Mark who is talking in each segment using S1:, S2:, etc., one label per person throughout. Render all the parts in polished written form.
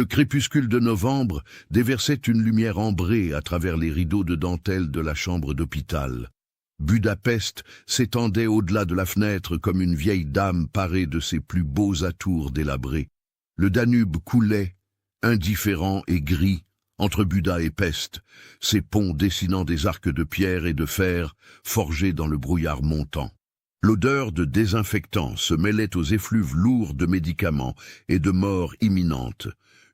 S1: Le crépuscule de novembre déversait une lumière ambrée à travers les rideaux de dentelle de la chambre d'hôpital. Budapest s'étendait au-delà de la fenêtre comme une vieille dame parée de ses plus beaux atours délabrés. Le Danube coulait, indifférent et gris, entre Buda et Pest, ses ponts dessinant des arcs de pierre et de fer forgés dans le brouillard montant. L'odeur de désinfectant se mêlait aux effluves lourds de médicaments et de mort imminente,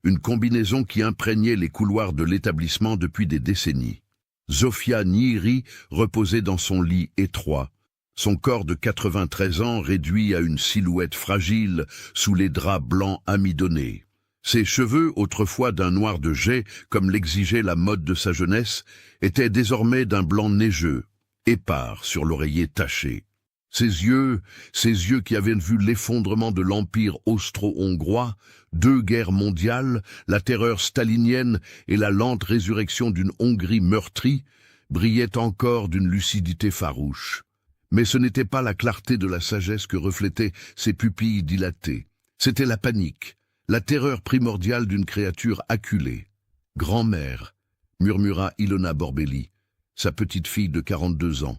S1: une combinaison qui imprégnait les couloirs de l'établissement depuis des décennies. Zofia Nyíri reposait dans son lit étroit, son corps de 93 ans réduit à une silhouette fragile sous les draps blancs amidonnés. Ses cheveux, autrefois d'un noir de jais, comme l'exigeait la mode de sa jeunesse, étaient désormais d'un blanc neigeux, épars sur l'oreiller taché. Ses yeux qui avaient vu l'effondrement de l'Empire austro-hongrois, 2 guerres mondiales, la terreur stalinienne et la lente résurrection d'une Hongrie meurtrie, brillaient encore d'une lucidité farouche. Mais ce n'était pas la clarté de la sagesse que reflétaient ses pupilles dilatées. C'était la panique, la terreur primordiale d'une créature acculée. « Grand-mère », murmura Ilona Borbély, sa petite fille de 42 ans,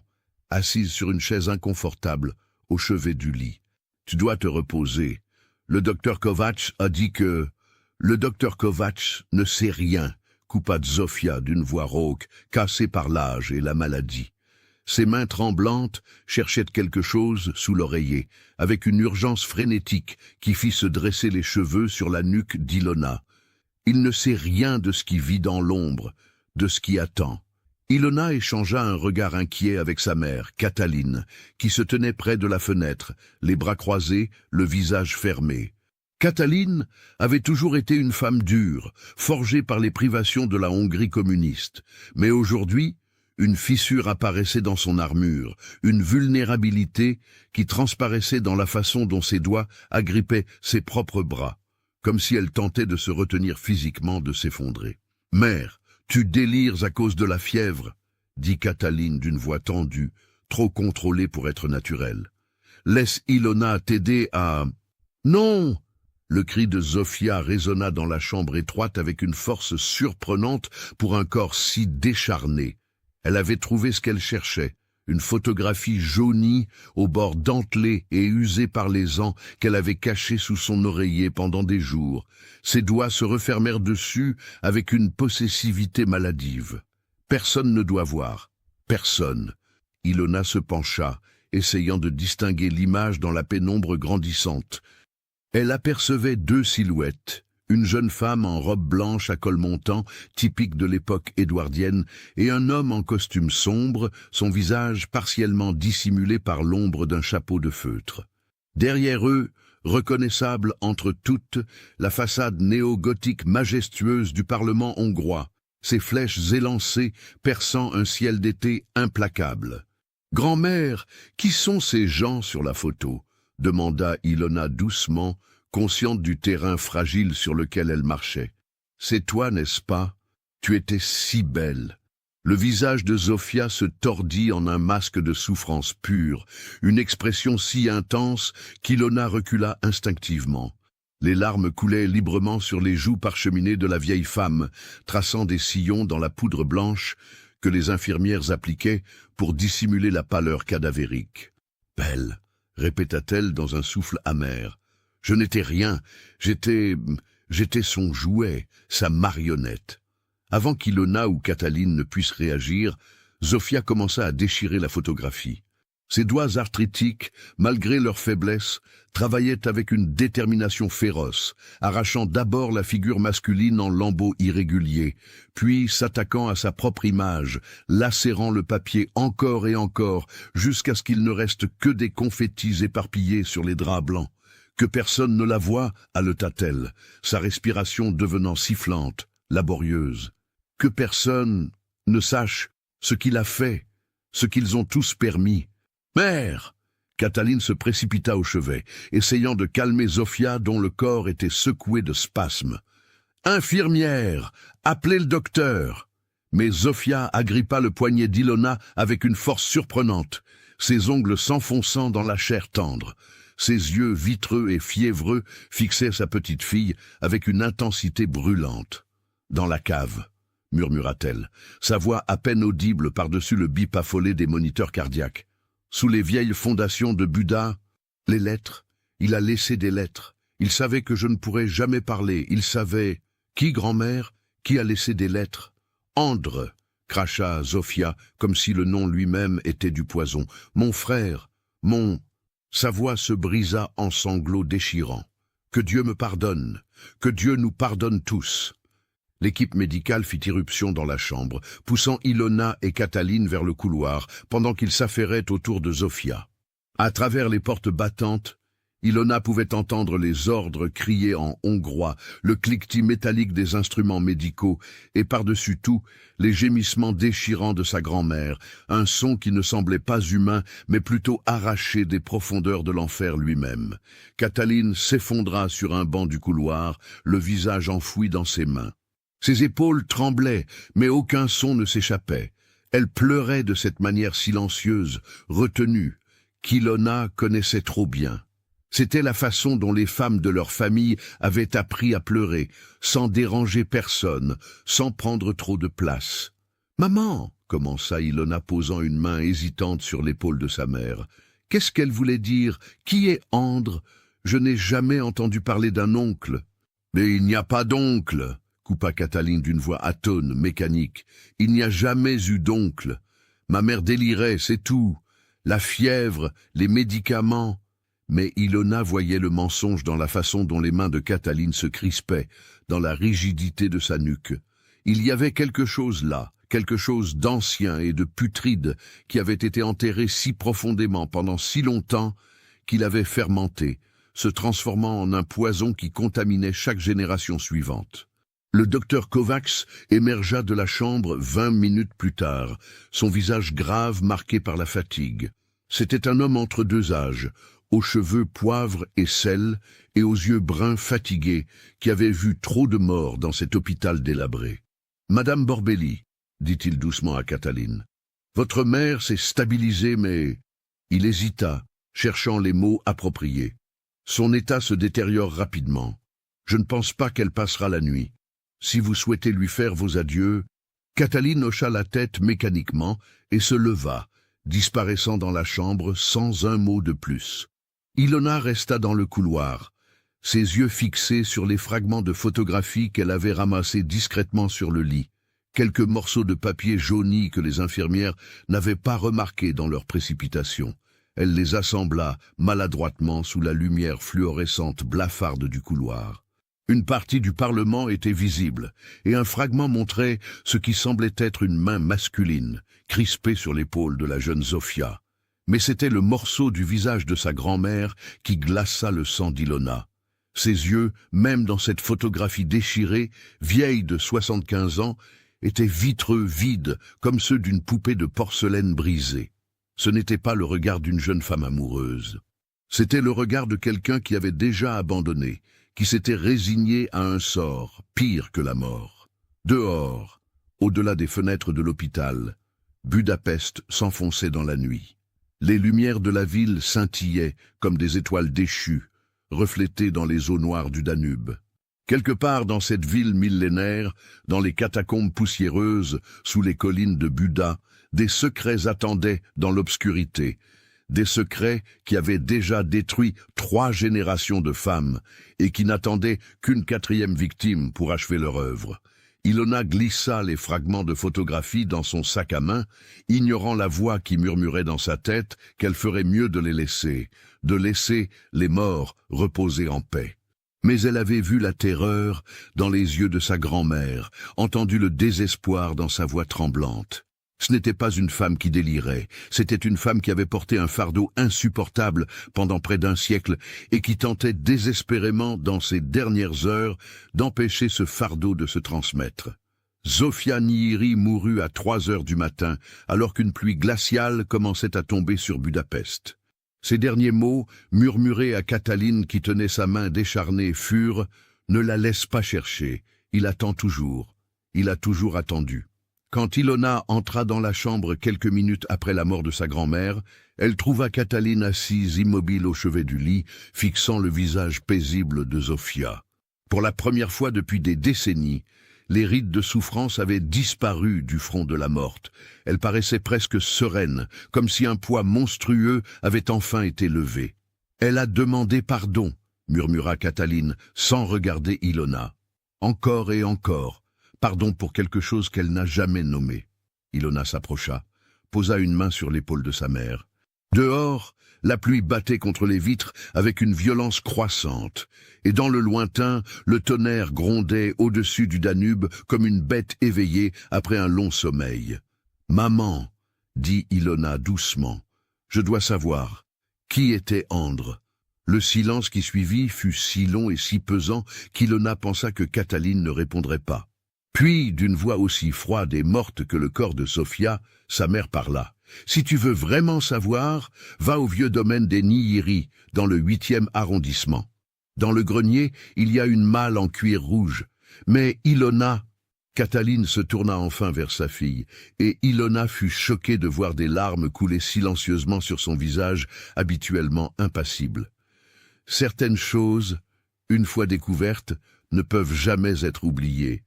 S1: assise sur une chaise inconfortable au chevet du lit. « Tu dois te reposer. Le docteur Kovacs a dit que... » « Le docteur Kovacs ne sait rien, coupa Zofia d'une voix rauque, cassée par l'âge et la maladie. Ses mains tremblantes cherchaient quelque chose sous l'oreiller, avec une urgence frénétique qui fit se dresser les cheveux sur la nuque d'Ilona. Il ne sait rien de ce qui vit dans l'ombre, de ce qui attend. Ilona échangea un regard inquiet avec sa mère, Katalin, qui se tenait près de la fenêtre, les bras croisés, le visage fermé. Katalin avait toujours été une femme dure, forgée par les privations de la Hongrie communiste. Mais aujourd'hui, une fissure apparaissait dans son armure, une vulnérabilité qui transparaissait dans la façon dont ses doigts agrippaient ses propres bras, comme si elle tentait de se retenir physiquement de s'effondrer. « Mère, tu délires à cause de la fièvre », dit Katalin d'une voix tendue, trop contrôlée pour être naturelle. « Laisse Ilona t'aider à... »« Non !» Le cri de Zofia résonna dans la chambre étroite avec une force surprenante pour un corps si décharné. Elle avait trouvé ce qu'elle cherchait, une photographie jaunie, aux bords dentelés et usés par les ans qu'elle avait cachée sous son oreiller pendant des jours. Ses doigts se refermèrent dessus avec une possessivité maladive. Personne ne doit voir. Personne. Ilona se pencha, essayant de distinguer l'image dans la pénombre grandissante. Elle apercevait 2 silhouettes, une jeune femme en robe blanche à col montant, typique de l'époque édouardienne, et un homme en costume sombre, son visage partiellement dissimulé par l'ombre d'un chapeau de feutre. Derrière eux, reconnaissable entre toutes, la façade néo-gothique majestueuse du Parlement hongrois, ses flèches élancées perçant un ciel d'été implacable. « Grand-mère, qui sont ces gens sur la photo ?» demanda Ilona doucement, consciente du terrain fragile sur lequel elle marchait. « C'est toi, n'est-ce pas? Tu étais si belle. » Le visage de Zofia se tordit en un masque de souffrance pure, une expression si intense qu'Ilona recula instinctivement. Les larmes coulaient librement sur les joues parcheminées de la vieille femme, traçant des sillons dans la poudre blanche que les infirmières appliquaient pour dissimuler la pâleur cadavérique. « Belle !» répéta-t-elle dans un souffle amer. « Je n'étais rien, j'étais son jouet, sa marionnette. » Avant qu'Ilona ou Katalin ne puissent réagir, Zofia commença à déchirer la photographie. Ses doigts arthritiques, malgré leur faiblesse, travaillaient avec une détermination féroce, arrachant d'abord la figure masculine en lambeaux irréguliers, puis s'attaquant à sa propre image, lacérant le papier encore et encore, jusqu'à ce qu'il ne reste que des confettis éparpillés sur les draps blancs. Que personne ne la voie, haleta-t-elle, sa respiration devenant sifflante, laborieuse. Que personne ne sache ce qu'il a fait, ce qu'ils ont tous permis. « Mère !» Katalin se précipita au chevet, essayant de calmer Zofia dont le corps était secoué de spasmes. « Infirmière, appelez le docteur !» Mais Zofia agrippa le poignet d'Ilona avec une force surprenante, ses ongles s'enfonçant dans la chair tendre. Ses yeux vitreux et fiévreux fixaient sa petite fille avec une intensité brûlante. « Dans la cave », murmura-t-elle, sa voix à peine audible par-dessus le bip affolé des moniteurs cardiaques. Sous les vieilles fondations de Buda, les lettres, il a laissé des lettres. Il savait que je ne pourrais jamais parler. Il savait... Qui, grand-mère? Qui a laissé des lettres? Andre, cracha Zofia, comme si le nom lui-même était du poison. Mon frère, mon... Sa voix se brisa en sanglots déchirants. Que Dieu me pardonne, que Dieu nous pardonne tous. L'équipe médicale fit irruption dans la chambre, poussant Ilona et Cataline vers le couloir, pendant qu'ils s'affairaient autour de Zofia. À travers les portes battantes, Ilona pouvait entendre les ordres criés en hongrois, le cliquetis métallique des instruments médicaux et par-dessus tout, les gémissements déchirants de sa grand-mère, un son qui ne semblait pas humain, mais plutôt arraché des profondeurs de l'enfer lui-même. Cataline s'effondra sur un banc du couloir, le visage enfoui dans ses mains. Ses épaules tremblaient, mais aucun son ne s'échappait. Elle pleurait de cette manière silencieuse, retenue, qu'Ilona connaissait trop bien. C'était la façon dont les femmes de leur famille avaient appris à pleurer, sans déranger personne, sans prendre trop de place. « Maman !» commença Ilona posant une main hésitante sur l'épaule de sa mère. « Qu'est-ce qu'elle voulait dire? Qui est Andre? Je n'ai jamais entendu parler d'un oncle. »« Mais il n'y a pas d'oncle !» coupa Cataline d'une voix atone, mécanique. « Il n'y a jamais eu d'oncle. Ma mère délirait, c'est tout. La fièvre, les médicaments. » Mais Ilona voyait le mensonge dans la façon dont les mains de Cataline se crispaient, dans la rigidité de sa nuque. Il y avait quelque chose là, quelque chose d'ancien et de putride qui avait été enterré si profondément pendant si longtemps qu'il avait fermenté, se transformant en un poison qui contaminait chaque génération suivante. Le docteur Kovacs émergea de la chambre 20 minutes plus tard, son visage grave marqué par la fatigue. C'était un homme entre deux âges, aux cheveux poivre et sel et aux yeux bruns fatigués, qui avait vu trop de morts dans cet hôpital délabré. « Madame Borbelli, dit-il doucement à Cataline, votre mère s'est stabilisée, mais... » Il hésita, cherchant les mots appropriés. Son état se détériore rapidement. Je ne pense pas qu'elle passera la nuit. Si vous souhaitez lui faire vos adieux... Cataline hocha la tête mécaniquement et se leva, disparaissant dans la chambre sans un mot de plus. Ilona resta dans le couloir, ses yeux fixés sur les fragments de photographie qu'elle avait ramassés discrètement sur le lit, quelques morceaux de papier jaunis que les infirmières n'avaient pas remarqués dans leur précipitation. Elle les assembla maladroitement sous la lumière fluorescente blafarde du couloir. Une partie du Parlement était visible, et un fragment montrait ce qui semblait être une main masculine, crispée sur l'épaule de la jeune Zofia. Mais c'était le morceau du visage de sa grand-mère qui glaça le sang d'Ilona. Ses yeux, même dans cette photographie déchirée, vieille de 75 ans, étaient vitreux, vides, comme ceux d'une poupée de porcelaine brisée. Ce n'était pas le regard d'une jeune femme amoureuse. C'était le regard de quelqu'un qui avait déjà abandonné, qui s'était résigné à un sort, pire que la mort. Dehors, au-delà des fenêtres de l'hôpital, Budapest s'enfonçait dans la nuit. Les lumières de la ville scintillaient comme des étoiles déchues, reflétées dans les eaux noires du Danube. Quelque part dans cette ville millénaire, dans les catacombes poussiéreuses, sous les collines de Buda, des secrets attendaient dans l'obscurité, des secrets qui avaient déjà détruit 3 générations de femmes et qui n'attendaient qu'une 4e victime pour achever leur œuvre. Ilona glissa les fragments de photographie dans son sac à main, ignorant la voix qui murmurait dans sa tête qu'elle ferait mieux de laisser les morts reposer en paix. Mais elle avait vu la terreur dans les yeux de sa grand-mère, entendu le désespoir dans sa voix tremblante. Ce n'était pas une femme qui délirait, c'était une femme qui avait porté un fardeau insupportable pendant près d'un siècle et qui tentait désespérément, dans ses dernières heures, d'empêcher ce fardeau de se transmettre. Zofia Nihiri mourut à 3 heures du matin, alors qu'une pluie glaciale commençait à tomber sur Budapest. Ces derniers mots, murmurés à Cataline qui tenait sa main décharnée, furent « Ne la laisse pas chercher, il attend toujours, il a toujours attendu ». Quand Ilona entra dans la chambre quelques minutes après la mort de sa grand-mère, elle trouva Cataline assise immobile au chevet du lit, fixant le visage paisible de Zofia. Pour la première fois depuis des décennies, les rides de souffrance avaient disparu du front de la morte. Elle paraissait presque sereine, comme si un poids monstrueux avait enfin été levé. « Elle a demandé pardon », murmura Cataline, sans regarder Ilona. « Encore et encore. Pardon pour quelque chose qu'elle n'a jamais nommé. » Ilona s'approcha, posa une main sur l'épaule de sa mère. Dehors, la pluie battait contre les vitres avec une violence croissante, et dans le lointain, le tonnerre grondait au-dessus du Danube comme une bête éveillée après un long sommeil. « Maman, » dit Ilona doucement, « je dois savoir, qui était Andre ?» Le silence qui suivit fut si long et si pesant qu'Ilona pensa que Cataline ne répondrait pas. Puis, d'une voix aussi froide et morte que le corps de Sofia, sa mère parla. « Si tu veux vraiment savoir, va au vieux domaine des Nihiri, dans le 8e arrondissement. Dans le grenier, il y a une malle en cuir rouge. Mais Ilona... » Cataline se tourna enfin vers sa fille, et Ilona fut choquée de voir des larmes couler silencieusement sur son visage habituellement impassible. Certaines choses, une fois découvertes, ne peuvent jamais être oubliées.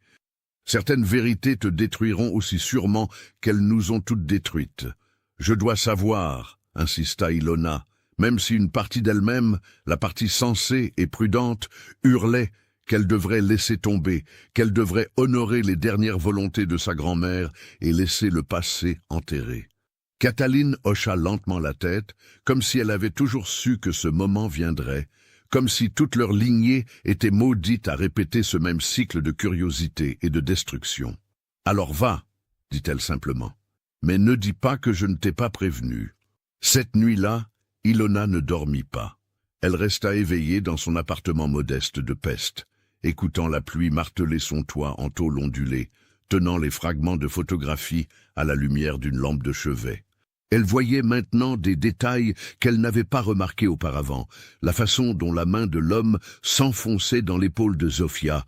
S1: Certaines vérités te détruiront aussi sûrement qu'elles nous ont toutes détruites. « Je dois savoir », insista Ilona, même si une partie d'elle-même, la partie sensée et prudente, hurlait qu'elle devrait laisser tomber, qu'elle devrait honorer les dernières volontés de sa grand-mère et laisser le passé enterré. Cataline hocha lentement la tête, comme si elle avait toujours su que ce moment viendrait, comme si toute leur lignée était maudite à répéter ce même cycle de curiosité et de destruction. « Alors va, » dit-elle simplement, « mais ne dis pas que je ne t'ai pas prévenu. » Cette nuit-là, Ilona ne dormit pas. Elle resta éveillée dans son appartement modeste de Pest, écoutant la pluie marteler son toit en tôle ondulée, tenant les fragments de photographie à la lumière d'une lampe de chevet. Elle voyait maintenant des détails qu'elle n'avait pas remarqués auparavant, la façon dont la main de l'homme s'enfonçait dans l'épaule de Zofia,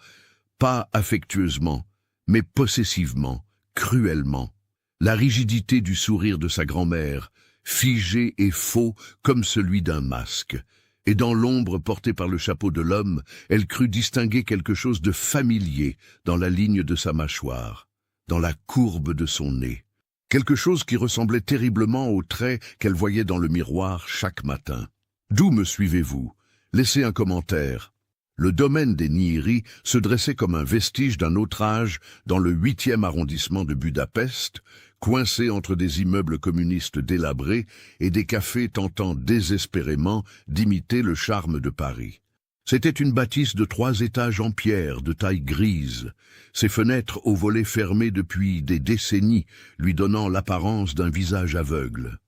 S1: pas affectueusement, mais possessivement, cruellement. La rigidité du sourire de sa grand-mère, figé et faux comme celui d'un masque. Et dans l'ombre portée par le chapeau de l'homme, elle crut distinguer quelque chose de familier dans la ligne de sa mâchoire, dans la courbe de son nez. Quelque chose qui ressemblait terriblement aux traits qu'elle voyait dans le miroir chaque matin. D'où me suivez-vous? Laissez un commentaire. Le domaine des Nihiri se dressait comme un vestige d'un autre âge dans le 8e arrondissement de Budapest, coincé entre des immeubles communistes délabrés et des cafés tentant désespérément d'imiter le charme de Paris. C'était une bâtisse de 3 étages en pierre, de taille grise, ses fenêtres aux volets fermés depuis des décennies, lui donnant l'apparence d'un visage aveugle.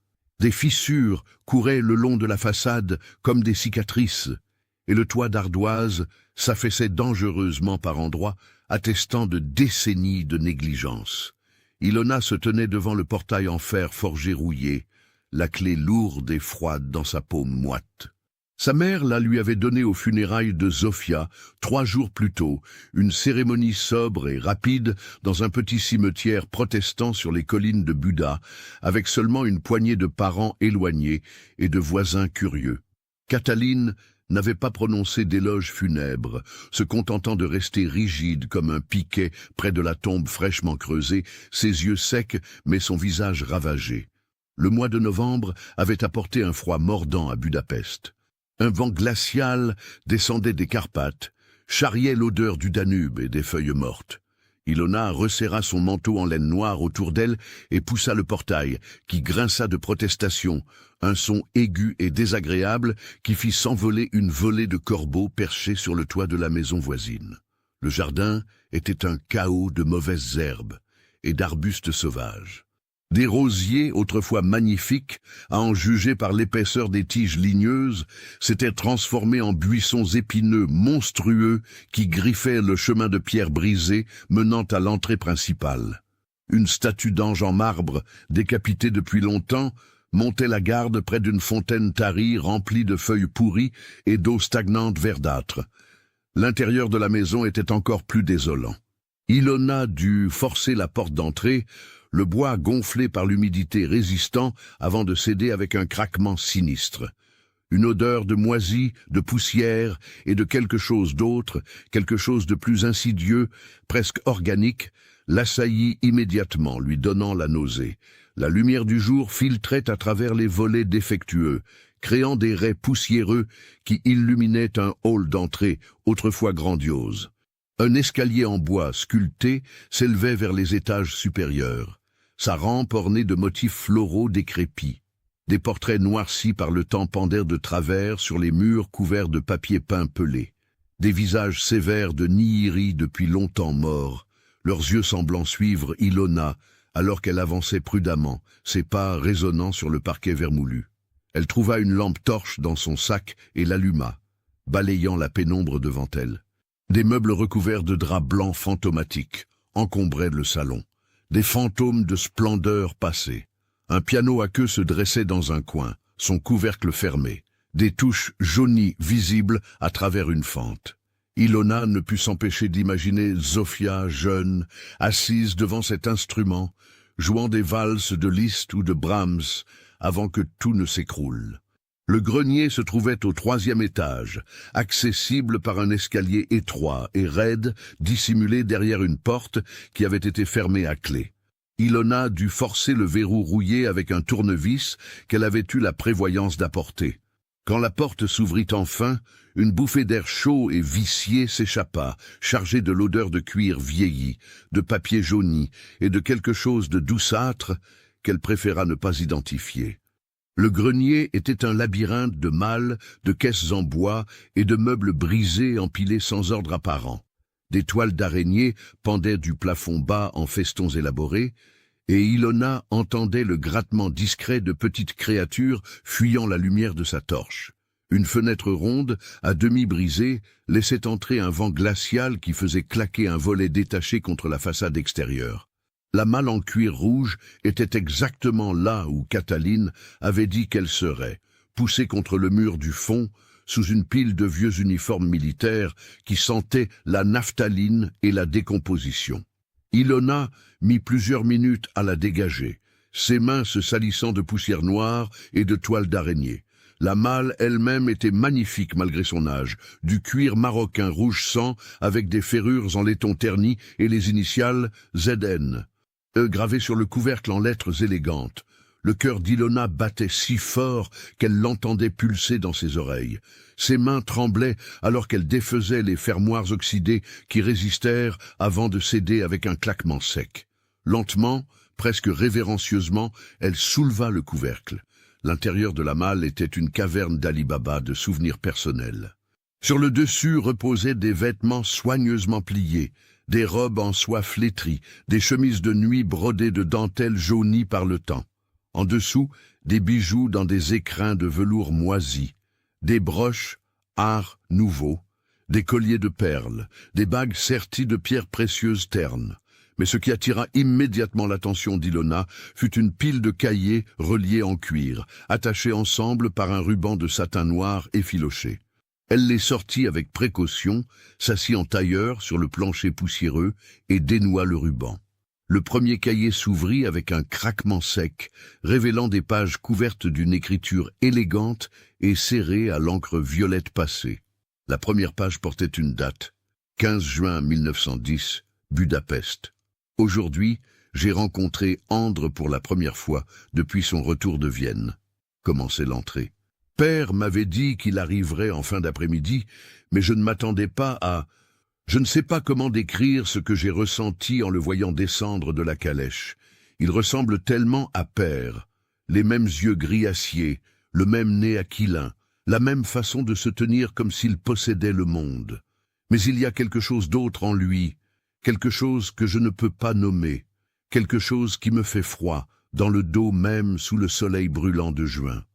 S1: Des fissures couraient le long de la façade comme des cicatrices, et le toit d'ardoise s'affaissait dangereusement par endroits, attestant de décennies de négligence. Ilona se tenait devant le portail en fer forgé rouillé, la clé lourde et froide dans sa paume moite. Sa mère la lui avait donnée aux funérailles de Zofia 3 jours plus tôt, une cérémonie sobre et rapide dans un petit cimetière protestant sur les collines de Buda, avec seulement une poignée de parents éloignés et de voisins curieux. Cataline n'avait pas prononcé d'éloge funèbre, se contentant de rester rigide comme un piquet près de la tombe fraîchement creusée, ses yeux secs mais son visage ravagé. Le mois de novembre avait apporté un froid mordant à Budapest. Un vent glacial descendait des Carpates, charriait l'odeur du Danube et des feuilles mortes. Ilona resserra son manteau en laine noire autour d'elle et poussa le portail, qui grinça de protestation, un son aigu et désagréable qui fit s'envoler une volée de corbeaux perchés sur le toit de la maison voisine. Le jardin était un chaos de mauvaises herbes et d'arbustes sauvages. Des rosiers, autrefois magnifiques, à en juger par l'épaisseur des tiges ligneuses, s'étaient transformés en buissons épineux monstrueux qui griffaient le chemin de pierre brisé menant à l'entrée principale. Une statue d'ange en marbre, décapitée depuis longtemps, montait la garde près d'une fontaine tarie remplie de feuilles pourries et d'eau stagnante verdâtre. L'intérieur de la maison était encore plus désolant. Ilona dut forcer la porte d'entrée, le bois gonflé par l'humidité résistant avant de céder avec un craquement sinistre. Une odeur de moisi, de poussière et de quelque chose d'autre, quelque chose de plus insidieux, presque organique, l'assaillit immédiatement, lui donnant la nausée. La lumière du jour filtrait à travers les volets défectueux, créant des raies poussiéreux qui illuminaient un hall d'entrée autrefois grandiose. Un escalier en bois sculpté s'élevait vers les étages supérieurs, sa rampe ornée de motifs floraux décrépits. Des portraits noircis par le temps pendaient de travers sur les murs couverts de papier peint pelé. Des visages sévères de Nihiri depuis longtemps morts, leurs yeux semblant suivre Ilona alors qu'elle avançait prudemment, ses pas résonnant sur le parquet vermoulu. Elle trouva une lampe torche dans son sac et l'alluma, balayant la pénombre devant elle. Des meubles recouverts de draps blancs fantomatiques encombraient le salon, des fantômes de splendeur passée. Un piano à queue se dressait dans un coin, son couvercle fermé, des touches jaunies visibles à travers une fente. Ilona ne put s'empêcher d'imaginer Zofia, jeune, assise devant cet instrument, jouant des valses de Liszt ou de Brahms, avant que tout ne s'écroule. Le grenier se trouvait au 3e étage, accessible par un escalier étroit et raide, dissimulé derrière une porte qui avait été fermée à clé. Ilona dut forcer le verrou rouillé avec un tournevis qu'elle avait eu la prévoyance d'apporter. Quand la porte s'ouvrit enfin, une bouffée d'air chaud et vicié s'échappa, chargée de l'odeur de cuir vieilli, de papier jauni et de quelque chose de douceâtre qu'elle préféra ne pas identifier. Le grenier était un labyrinthe de malles, de caisses en bois et de meubles brisés empilés sans ordre apparent. Des toiles d'araignée pendaient du plafond bas en festons élaborés, et Ilona entendait le grattement discret de petites créatures fuyant la lumière de sa torche. Une fenêtre ronde, à demi brisée, laissait entrer un vent glacial qui faisait claquer un volet détaché contre la façade extérieure. La malle en cuir rouge était exactement là où Cataline avait dit qu'elle serait, poussée contre le mur du fond, sous une pile de vieux uniformes militaires qui sentaient la naphtaline et la décomposition. Ilona mit plusieurs minutes à la dégager, ses mains se salissant de poussière noire et de toiles d'araignée. La malle elle-même était magnifique malgré son âge, du cuir marocain rouge sang avec des ferrures en laiton terni et les initiales ZN. Gravées sur le couvercle en lettres élégantes. Le cœur d'Ilona battait si fort qu'elle l'entendait pulser dans ses oreilles. Ses mains tremblaient alors qu'elle défaisait les fermoirs oxydés qui résistèrent avant de céder avec un claquement sec. Lentement, presque révérencieusement, elle souleva le couvercle. L'intérieur de la malle était une caverne d'Ali Baba de souvenirs personnels. Sur le dessus reposaient des vêtements soigneusement pliés, des robes en soie flétrie, des chemises de nuit brodées de dentelles jaunies par le temps. En dessous, des bijoux dans des écrins de velours moisi, des broches, art nouveau, des colliers de perles, des bagues serties de pierres précieuses ternes. Mais ce qui attira immédiatement l'attention d'Ilona fut une pile de cahiers reliés en cuir, attachés ensemble par un ruban de satin noir effiloché. Elle les sortit avec précaution, s'assit en tailleur sur le plancher poussiéreux et dénoua le ruban. Le premier cahier s'ouvrit avec un craquement sec, révélant des pages couvertes d'une écriture élégante et serrée à l'encre violette passée. La première page portait une date, 15 juin 1910, Budapest. Aujourd'hui, j'ai rencontré André pour la première fois depuis son retour de Vienne. Commençait l'entrée. Père m'avait dit qu'il arriverait en fin d'après-midi, mais je ne m'attendais pas à... Je ne sais pas comment décrire ce que j'ai ressenti en le voyant descendre de la calèche. Il ressemble tellement à Père, les mêmes yeux gris acier, le même nez aquilin, la même façon de se tenir comme s'il possédait le monde. Mais il y a quelque chose d'autre en lui, quelque chose que je ne peux pas nommer, quelque chose qui me fait froid, dans le dos même sous le soleil brûlant de juin.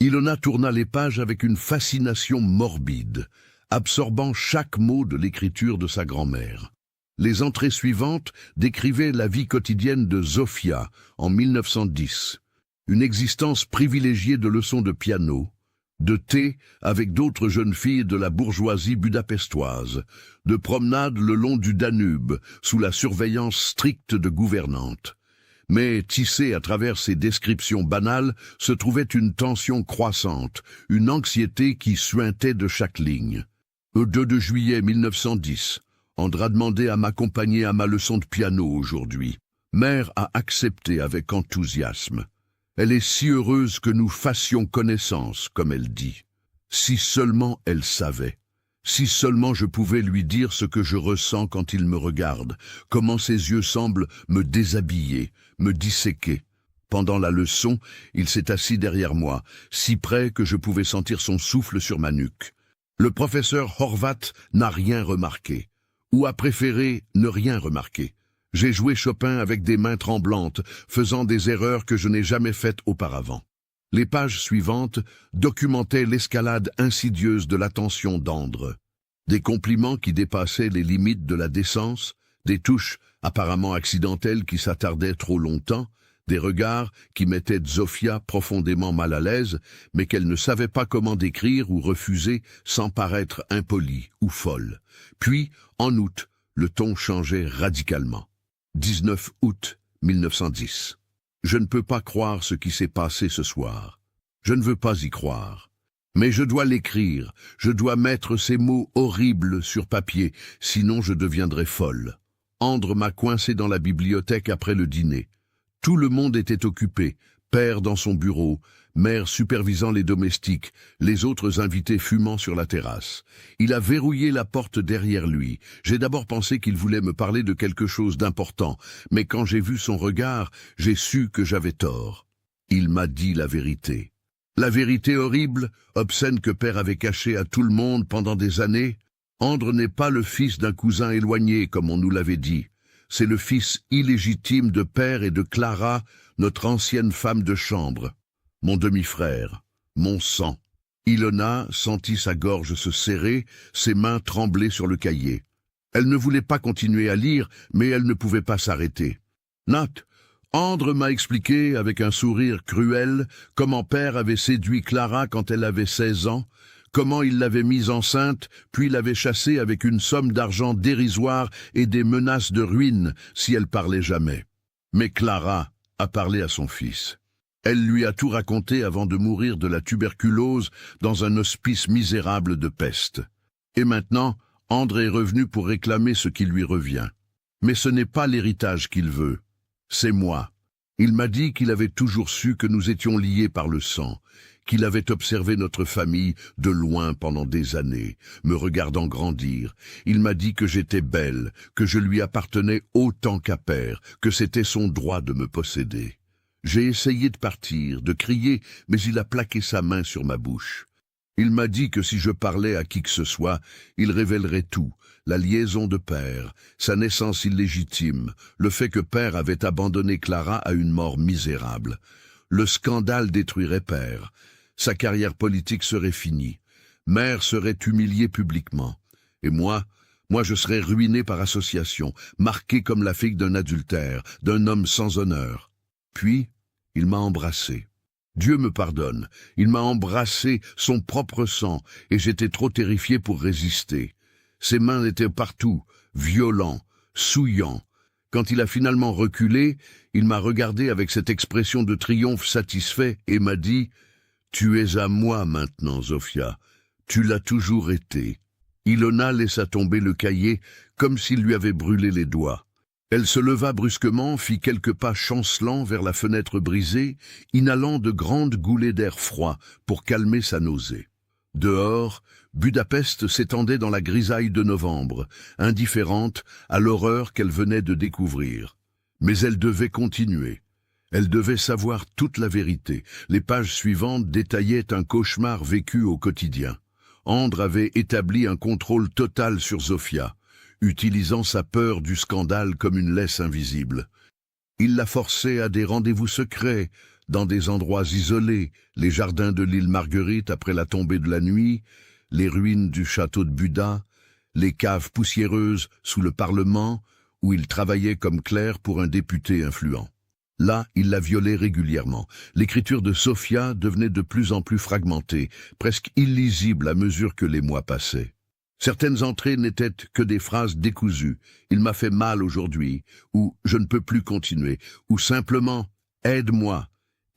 S1: Ilona tourna les pages avec une fascination morbide, absorbant chaque mot de l'écriture de sa grand-mère. Les entrées suivantes décrivaient la vie quotidienne de Zofia en 1910, une existence privilégiée de leçons de piano, de thé avec d'autres jeunes filles de la bourgeoisie budapestoise, de promenades le long du Danube, sous la surveillance stricte de gouvernantes. Mais tissée à travers ces descriptions banales se trouvait une tension croissante, une anxiété qui suintait de chaque ligne. Le 2 juillet 1910, Andra demandait à m'accompagner à ma leçon de piano aujourd'hui. Mère a accepté avec enthousiasme. Elle est si heureuse que nous fassions connaissance, comme elle dit. Si seulement elle savait. Si seulement je pouvais lui dire ce que je ressens quand il me regarde, comment ses yeux semblent me déshabiller, me disséquer. Pendant la leçon, il s'est assis derrière moi, si près que je pouvais sentir son souffle sur ma nuque. Le professeur Horvath n'a rien remarqué, ou a préféré ne rien remarquer. J'ai joué Chopin avec des mains tremblantes, faisant des erreurs que je n'ai jamais faites auparavant. Les pages suivantes documentaient l'escalade insidieuse de l'attention d'Andre. Des compliments qui dépassaient les limites de la décence, des touches apparemment accidentelles qui s'attardaient trop longtemps, des regards qui mettaient Zofia profondément mal à l'aise, mais qu'elle ne savait pas comment décrire ou refuser sans paraître impolie ou folle. Puis, en août, le ton changeait radicalement. 19 août 1910. Je ne peux pas croire ce qui s'est passé ce soir. Je ne veux pas y croire. Mais je dois l'écrire, je dois mettre ces mots horribles sur papier, sinon je deviendrai folle. Andre m'a coincé dans la bibliothèque après le dîner. Tout le monde était occupé, père dans son bureau, mère supervisant les domestiques, les autres invités fumant sur la terrasse. Il a verrouillé la porte derrière lui. J'ai d'abord pensé qu'il voulait me parler de quelque chose d'important, mais quand j'ai vu son regard, j'ai su que j'avais tort. Il m'a dit la vérité. La vérité horrible, obscène que père avait cachée à tout le monde pendant des années. Andre n'est pas le fils d'un cousin éloigné, comme on nous l'avait dit. C'est le fils illégitime de père et de Clara, notre ancienne femme de chambre. Mon demi-frère, mon sang. Ilona sentit sa gorge se serrer, ses mains trembler sur le cahier. Elle ne voulait pas continuer à lire, mais elle ne pouvait pas s'arrêter. Nat, Andre m'a expliqué, avec un sourire cruel, comment père avait séduit Clara quand elle avait 16 ans, comment il l'avait mise enceinte, puis l'avait chassée avec une somme d'argent dérisoire et des menaces de ruine si elle parlait jamais. Mais Clara a parlé à son fils. Elle lui a tout raconté avant de mourir de la tuberculose dans un hospice misérable de peste. Et maintenant, Andre est revenu pour réclamer ce qui lui revient. Mais ce n'est pas l'héritage qu'il veut. C'est moi. Il m'a dit qu'il avait toujours su que nous étions liés par le sang, qu'il avait observé notre famille de loin pendant des années, me regardant grandir. Il m'a dit que j'étais belle, que je lui appartenais autant qu'à père, que c'était son droit de me posséder. J'ai essayé de partir, de crier, mais il a plaqué sa main sur ma bouche. Il m'a dit que si je parlais à qui que ce soit, il révélerait tout, la liaison de père, sa naissance illégitime, le fait que père avait abandonné Clara à une mort misérable. Le scandale détruirait père. Sa carrière politique serait finie. Mère serait humiliée publiquement. Et moi je serais ruiné par association, marqué comme la fille d'un adultère, d'un homme sans honneur. Puis, il m'a embrassé. Dieu me pardonne, il m'a embrassé son propre sang, et j'étais trop terrifié pour résister. Ses mains étaient partout, violents, souillants. Quand il a finalement reculé, il m'a regardé avec cette expression de triomphe satisfait et m'a dit « Tu es à moi maintenant, Zofia. Tu l'as toujours été. » Ilona laissa tomber le cahier comme s'il lui avait brûlé les doigts. Elle se leva brusquement, fit quelques pas chancelants vers la fenêtre brisée, inhalant de grandes goulées d'air froid pour calmer sa nausée. Dehors, Budapest s'étendait dans la grisaille de novembre, indifférente à l'horreur qu'elle venait de découvrir. Mais elle devait continuer. Elle devait savoir toute la vérité. Les pages suivantes détaillaient un cauchemar vécu au quotidien. Andre avait établi un contrôle total sur Zofia, utilisant sa peur du scandale comme une laisse invisible. Il la forçait à des rendez-vous secrets, dans des endroits isolés, les jardins de l'île Marguerite après la tombée de la nuit, les ruines du château de Buda, les caves poussiéreuses sous le Parlement, où il travaillait comme clerc pour un député influent. Là, il la violait régulièrement. L'écriture de Sofia devenait de plus en plus fragmentée, presque illisible à mesure que les mois passaient. Certaines entrées n'étaient que des phrases décousues. « Il m'a fait mal aujourd'hui » ou « Je ne peux plus continuer » ou simplement « Aide-moi »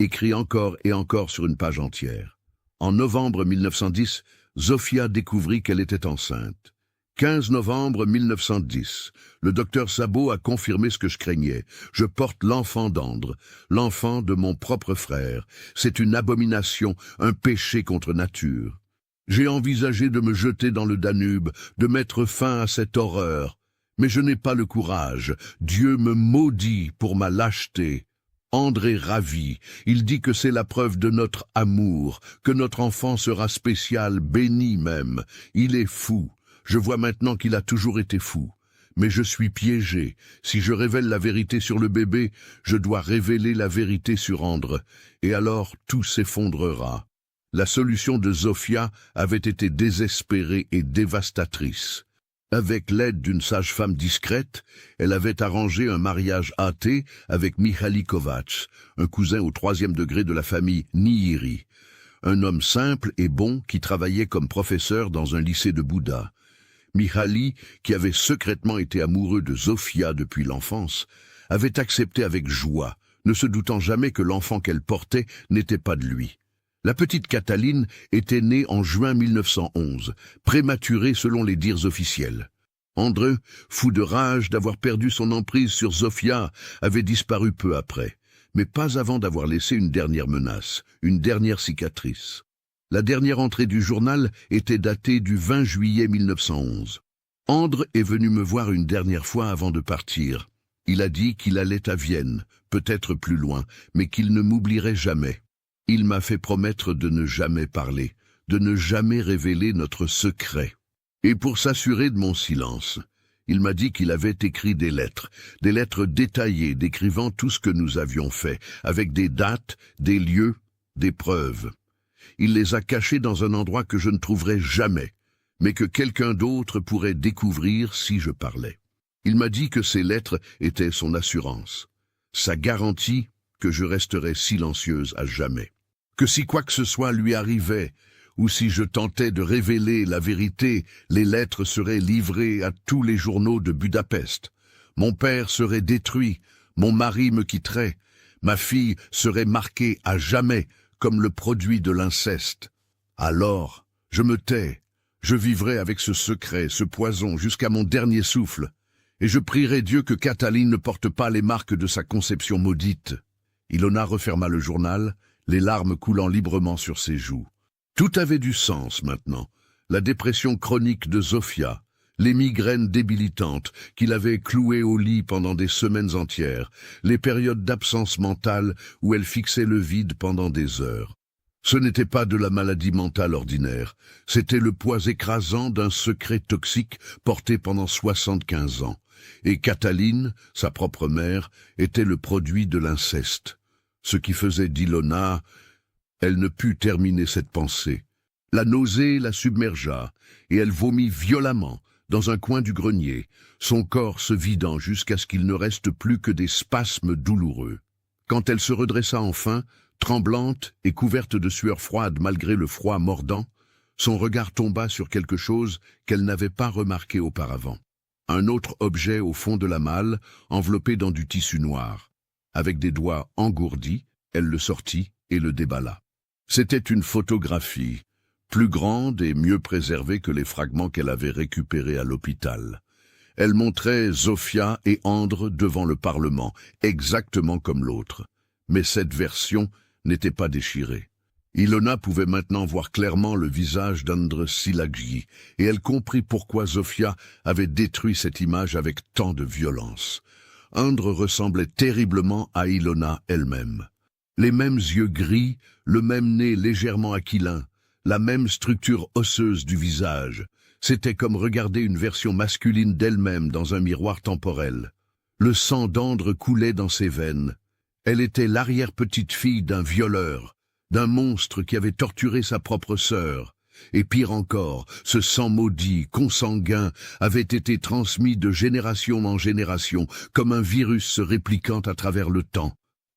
S1: écrit encore et encore sur une page entière. En novembre 1910, Zofia découvrit qu'elle était enceinte. 15 novembre 1910, le docteur Sabot a confirmé ce que je craignais. Je porte l'enfant d'Andre, l'enfant de mon propre frère. C'est une abomination, un péché contre nature. J'ai envisagé de me jeter dans le Danube, de mettre fin à cette horreur. Mais je n'ai pas le courage. Dieu me maudit pour ma lâcheté. André est ravi. Il dit que c'est la preuve de notre amour, que notre enfant sera spécial, béni même. Il est fou. Je vois maintenant qu'il a toujours été fou. Mais je suis piégé. Si je révèle la vérité sur le bébé, je dois révéler la vérité sur Andre. Et alors tout s'effondrera. La solution de Zofia avait été désespérée et dévastatrice. Avec l'aide d'une sage-femme discrète, elle avait arrangé un mariage hâté avec Mihaly Kovacs, un cousin au 3e degré de la famille Nihiri, un homme simple et bon qui travaillait comme professeur dans un lycée de Bouddha. Mihaly, qui avait secrètement été amoureux de Zofia depuis l'enfance, avait accepté avec joie, ne se doutant jamais que l'enfant qu'elle portait n'était pas de lui. La petite Cataline était née en juin 1911, prématurée selon les dires officiels. André, fou de rage d'avoir perdu son emprise sur Zofia, avait disparu peu après, mais pas avant d'avoir laissé une dernière menace, une dernière cicatrice. La dernière entrée du journal était datée du 20 juillet 1911. André est venu me voir une dernière fois avant de partir. Il a dit qu'il allait à Vienne, peut-être plus loin, mais qu'il ne m'oublierait jamais. Il m'a fait promettre de ne jamais parler, de ne jamais révéler notre secret. Et pour s'assurer de mon silence, il m'a dit qu'il avait écrit des lettres détaillées décrivant tout ce que nous avions fait, avec des dates, des lieux, des preuves. Il les a cachées dans un endroit que je ne trouverai jamais, mais que quelqu'un d'autre pourrait découvrir si je parlais. Il m'a dit que ces lettres étaient son assurance, sa garantie que je resterais silencieuse à jamais. Que si quoi que ce soit lui arrivait, ou si je tentais de révéler la vérité, les lettres seraient livrées à tous les journaux de Budapest. Mon père serait détruit, mon mari me quitterait, ma fille serait marquée à jamais comme le produit de l'inceste. Alors, je me tais, je vivrai avec ce secret, ce poison, jusqu'à mon dernier souffle, et je prierai Dieu que Cataline ne porte pas les marques de sa conception maudite. Ilona referma le journal, les larmes coulant librement sur ses joues. Tout avait du sens maintenant. La dépression chronique de Zofia, les migraines débilitantes qui l'avaient clouée au lit pendant des semaines entières, les périodes d'absence mentale où elle fixait le vide pendant des heures. Ce n'était pas de la maladie mentale ordinaire, c'était le poids écrasant d'un secret toxique porté pendant 75 ans. Et Cataline, sa propre mère, était le produit de l'inceste. Ce qui faisait d'Ilona, elle ne put terminer cette pensée. La nausée la submergea, et elle vomit violemment, dans un coin du grenier, son corps se vidant jusqu'à ce qu'il ne reste plus que des spasmes douloureux. Quand elle se redressa enfin, tremblante et couverte de sueur froide malgré le froid mordant, son regard tomba sur quelque chose qu'elle n'avait pas remarqué auparavant. Un autre objet au fond de la malle, enveloppé dans du tissu noir. Avec des doigts engourdis, elle le sortit et le déballa. C'était une photographie, plus grande et mieux préservée que les fragments qu'elle avait récupérés à l'hôpital. Elle montrait Zofia et Andre devant le Parlement, exactement comme l'autre. Mais cette version n'était pas déchirée. Ilona pouvait maintenant voir clairement le visage d'Andre Szilágyi, et elle comprit pourquoi Zofia avait détruit cette image avec tant de violence. Andre ressemblait terriblement à Ilona elle-même. Les mêmes yeux gris, le même nez légèrement aquilin, la même structure osseuse du visage. C'était comme regarder une version masculine d'elle-même dans un miroir temporel. Le sang d'Andre coulait dans ses veines. Elle était l'arrière-petite-fille d'un violeur, d'un monstre qui avait torturé sa propre sœur. Et pire encore, ce sang maudit, consanguin, avait été transmis de génération en génération, comme un virus se répliquant à travers le temps.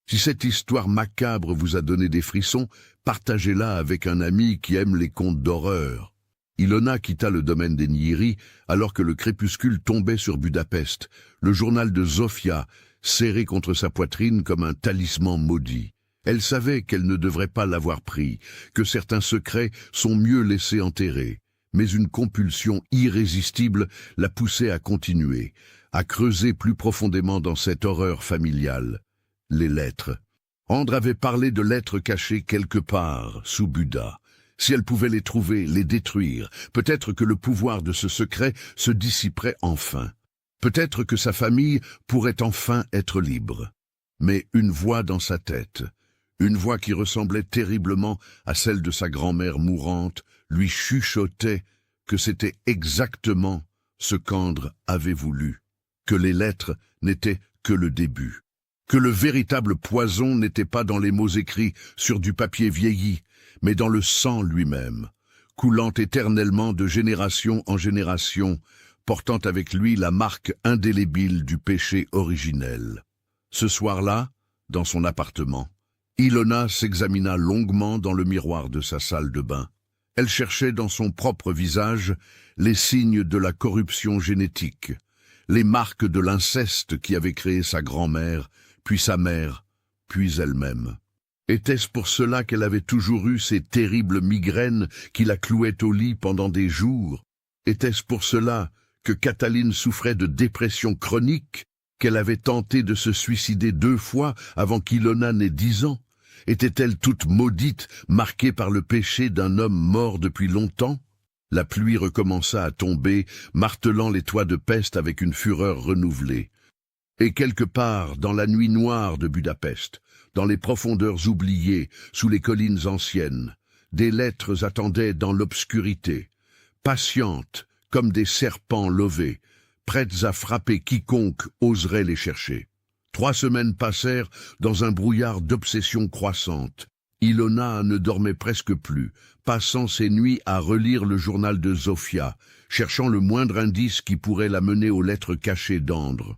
S1: Si cette histoire macabre vous a donné des frissons, partagez-la avec un ami qui aime les contes d'horreur. Ilona quitta le domaine des Nyíri alors que le crépuscule tombait sur Budapest, le journal de Zofia, serré contre sa poitrine comme un talisman maudit. Elle savait qu'elle ne devrait pas l'avoir pris, que certains secrets sont mieux laissés enterrer. Mais une compulsion irrésistible la poussait à continuer, à creuser plus profondément dans cette horreur familiale. Les lettres. André avait parlé de lettres cachées quelque part, sous Buda. Si elle pouvait les trouver, les détruire, peut-être que le pouvoir de ce secret se dissiperait enfin. Peut-être que sa famille pourrait enfin être libre. Mais une voix dans sa tête, une voix qui ressemblait terriblement à celle de sa grand-mère mourante, lui chuchotait que c'était exactement ce qu'André avait voulu, que les lettres n'étaient que le début, que le véritable poison n'était pas dans les mots écrits sur du papier vieilli, mais dans le sang lui-même, coulant éternellement de génération en génération, portant avec lui la marque indélébile du péché originel. Ce soir-là, dans son appartement, Ilona s'examina longuement dans le miroir de sa salle de bain. Elle cherchait dans son propre visage les signes de la corruption génétique, les marques de l'inceste qui avait créé sa grand-mère, puis sa mère, puis elle-même. Était-ce pour cela qu'elle avait toujours eu ces terribles migraines qui la clouaient au lit pendant des jours? Était-ce pour cela que Cataline souffrait de dépression chronique, qu'elle avait tenté de se suicider 2 fois avant qu'Ilona n'ait 10 ans? Était-elle toute maudite, marquée par le péché d'un homme mort depuis longtemps? La pluie recommença à tomber, martelant les toits de Pest avec une fureur renouvelée. Et quelque part, dans la nuit noire de Budapest, dans les profondeurs oubliées, sous les collines anciennes, des lettres attendaient dans l'obscurité, patientes comme des serpents lovés, prêtes à frapper quiconque oserait les chercher. 3 semaines passèrent dans un brouillard d'obsession croissante. Ilona ne dormait presque plus, passant ses nuits à relire le journal de Zofia, cherchant le moindre indice qui pourrait la mener aux lettres cachées d'André.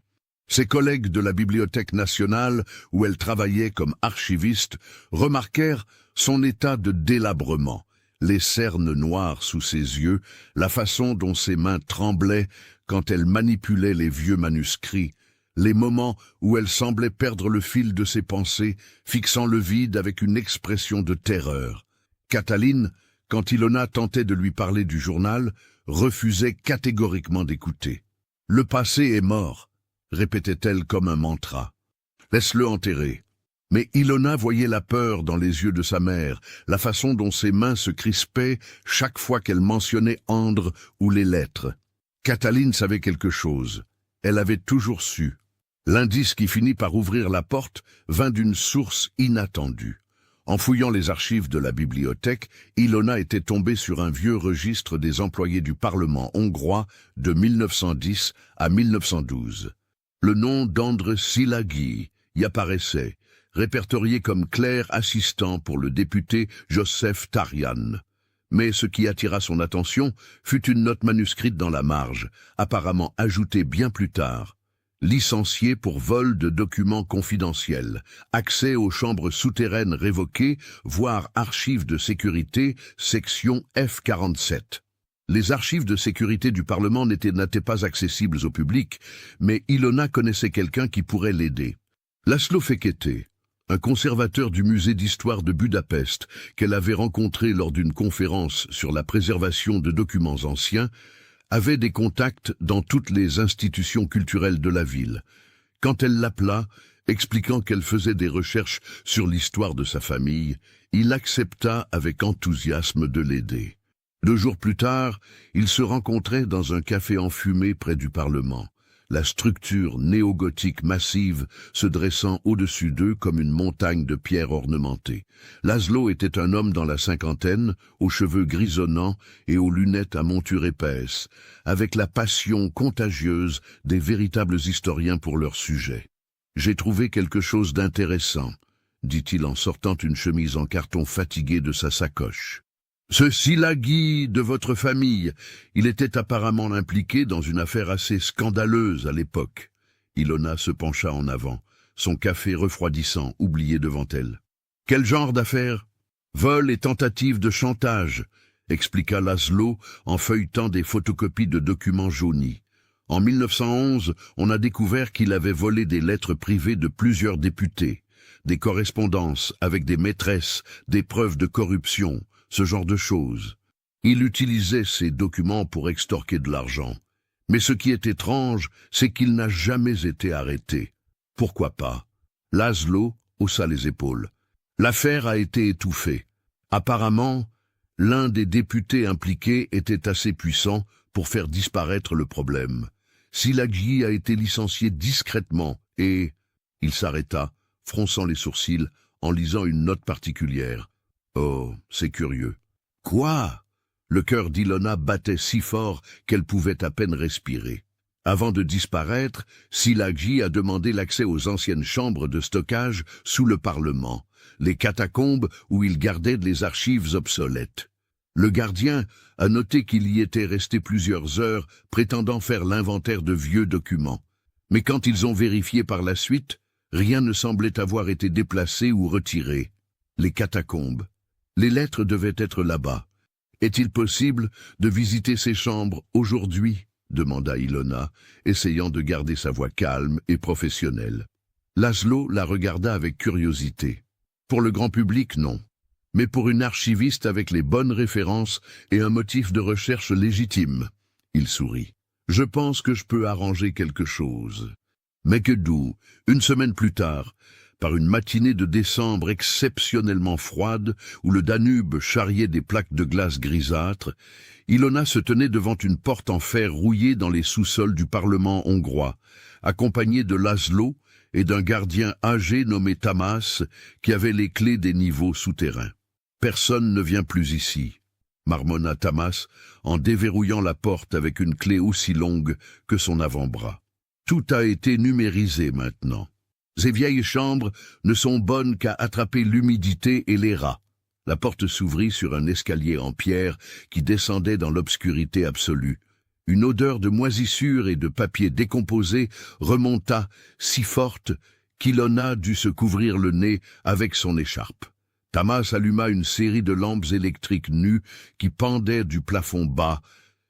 S1: Ses collègues de la Bibliothèque nationale, où elle travaillait comme archiviste, remarquèrent son état de délabrement, les cernes noires sous ses yeux, la façon dont ses mains tremblaient quand elle manipulait les vieux manuscrits, les moments où elle semblait perdre le fil de ses pensées, fixant le vide avec une expression de terreur. Cataline, quand Ilona tentait de lui parler du journal, refusait catégoriquement d'écouter. « Le passé est mort », répétait-elle comme un mantra. « Laisse-le enterrer. » Mais Ilona voyait la peur dans les yeux de sa mère, la façon dont ses mains se crispaient chaque fois qu'elle mentionnait André ou les lettres. Cataline savait quelque chose. Elle avait toujours su. L'indice qui finit par ouvrir la porte vint d'une source inattendue. En fouillant les archives de la bibliothèque, Ilona était tombée sur un vieux registre des employés du Parlement hongrois de 1910 à 1912. Le nom d'André Szilágyi y apparaissait, répertorié comme clerc assistant pour le député Joseph Tarian. Mais ce qui attira son attention fut une note manuscrite dans la marge, apparemment ajoutée bien plus tard. Licencié pour vol de documents confidentiels, accès aux chambres souterraines révoquées, voire archives de sécurité, section F47. Les archives de sécurité du Parlement n'étaient pas accessibles au public, mais Ilona connaissait quelqu'un qui pourrait l'aider. Laszlo Fekete, un conservateur du musée d'histoire de Budapest, qu'elle avait rencontré lors d'une conférence sur la préservation de documents anciens, avait des contacts dans toutes les institutions culturelles de la ville. Quand elle l'appela, expliquant qu'elle faisait des recherches sur l'histoire de sa famille, il accepta avec enthousiasme de l'aider. 2 jours plus tard, ils se rencontraient dans un café enfumé près du Parlement, la structure néo-gothique massive se dressant au-dessus d'eux comme une montagne de pierres ornementées. Laszlo était un homme dans la 50aine, aux cheveux grisonnants et aux lunettes à monture épaisse, avec la passion contagieuse des véritables historiens pour leur sujet. « J'ai trouvé quelque chose d'intéressant », dit-il en sortant une chemise en carton fatiguée de sa sacoche. Ce Szilágyi de votre famille, il était apparemment impliqué dans une affaire assez scandaleuse à l'époque. Ilona se pencha en avant, son café refroidissant oublié devant elle. « Quel genre d'affaire ? Vol et tentative de chantage », expliqua Laszlo en feuilletant des photocopies de documents jaunis. En 1911, on a découvert qu'il avait volé des lettres privées de plusieurs députés, des correspondances avec des maîtresses, des preuves de corruption, ce genre de choses. Il utilisait ces documents pour extorquer de l'argent. Mais ce qui est étrange, c'est qu'il n'a jamais été arrêté. Pourquoi pas ? Laszlo haussa les épaules. L'affaire a été étouffée. Apparemment, l'un des députés impliqués était assez puissant pour faire disparaître le problème. Szilágyi a été licencié discrètement et... Il s'arrêta, fronçant les sourcils, en lisant une note particulière. Oh, c'est curieux. Quoi ? Le cœur d'Ilona battait si fort qu'elle pouvait à peine respirer. Avant de disparaître, Szilágyi a demandé l'accès aux anciennes chambres de stockage sous le Parlement, les catacombes où il gardait les archives obsolètes. Le gardien a noté qu'il y était resté plusieurs heures, prétendant faire l'inventaire de vieux documents. Mais quand ils ont vérifié par la suite, rien ne semblait avoir été déplacé ou retiré. Les catacombes. Les lettres devaient être là-bas. Est-il possible de visiter ces chambres aujourd'hui ? Demanda Ilona, essayant de garder sa voix calme et professionnelle. Laszlo la regarda avec curiosité. Pour le grand public, non. Mais pour une archiviste avec les bonnes références et un motif de recherche légitime. Il sourit. Je pense que je peux arranger quelque chose. Mais que d'où, une semaine plus tard, par une matinée de décembre exceptionnellement froide, où le Danube charriait des plaques de glace grisâtres, Ilona se tenait devant une porte en fer rouillée dans les sous-sols du Parlement hongrois, accompagnée de Laszlo et d'un gardien âgé nommé Tamás, qui avait les clés des niveaux souterrains. « Personne ne vient plus ici », marmonna Tamás, en déverrouillant la porte avec une clé aussi longue que son avant-bras. « Tout a été numérisé maintenant. Ces vieilles chambres ne sont bonnes qu'à attraper l'humidité et les rats. » La porte s'ouvrit sur un escalier en pierre qui descendait dans l'obscurité absolue. Une odeur de moisissure et de papier décomposé remonta si forte qu'Ilona dut se couvrir le nez avec son écharpe. Tamás alluma une série de lampes électriques nues qui pendaient du plafond bas,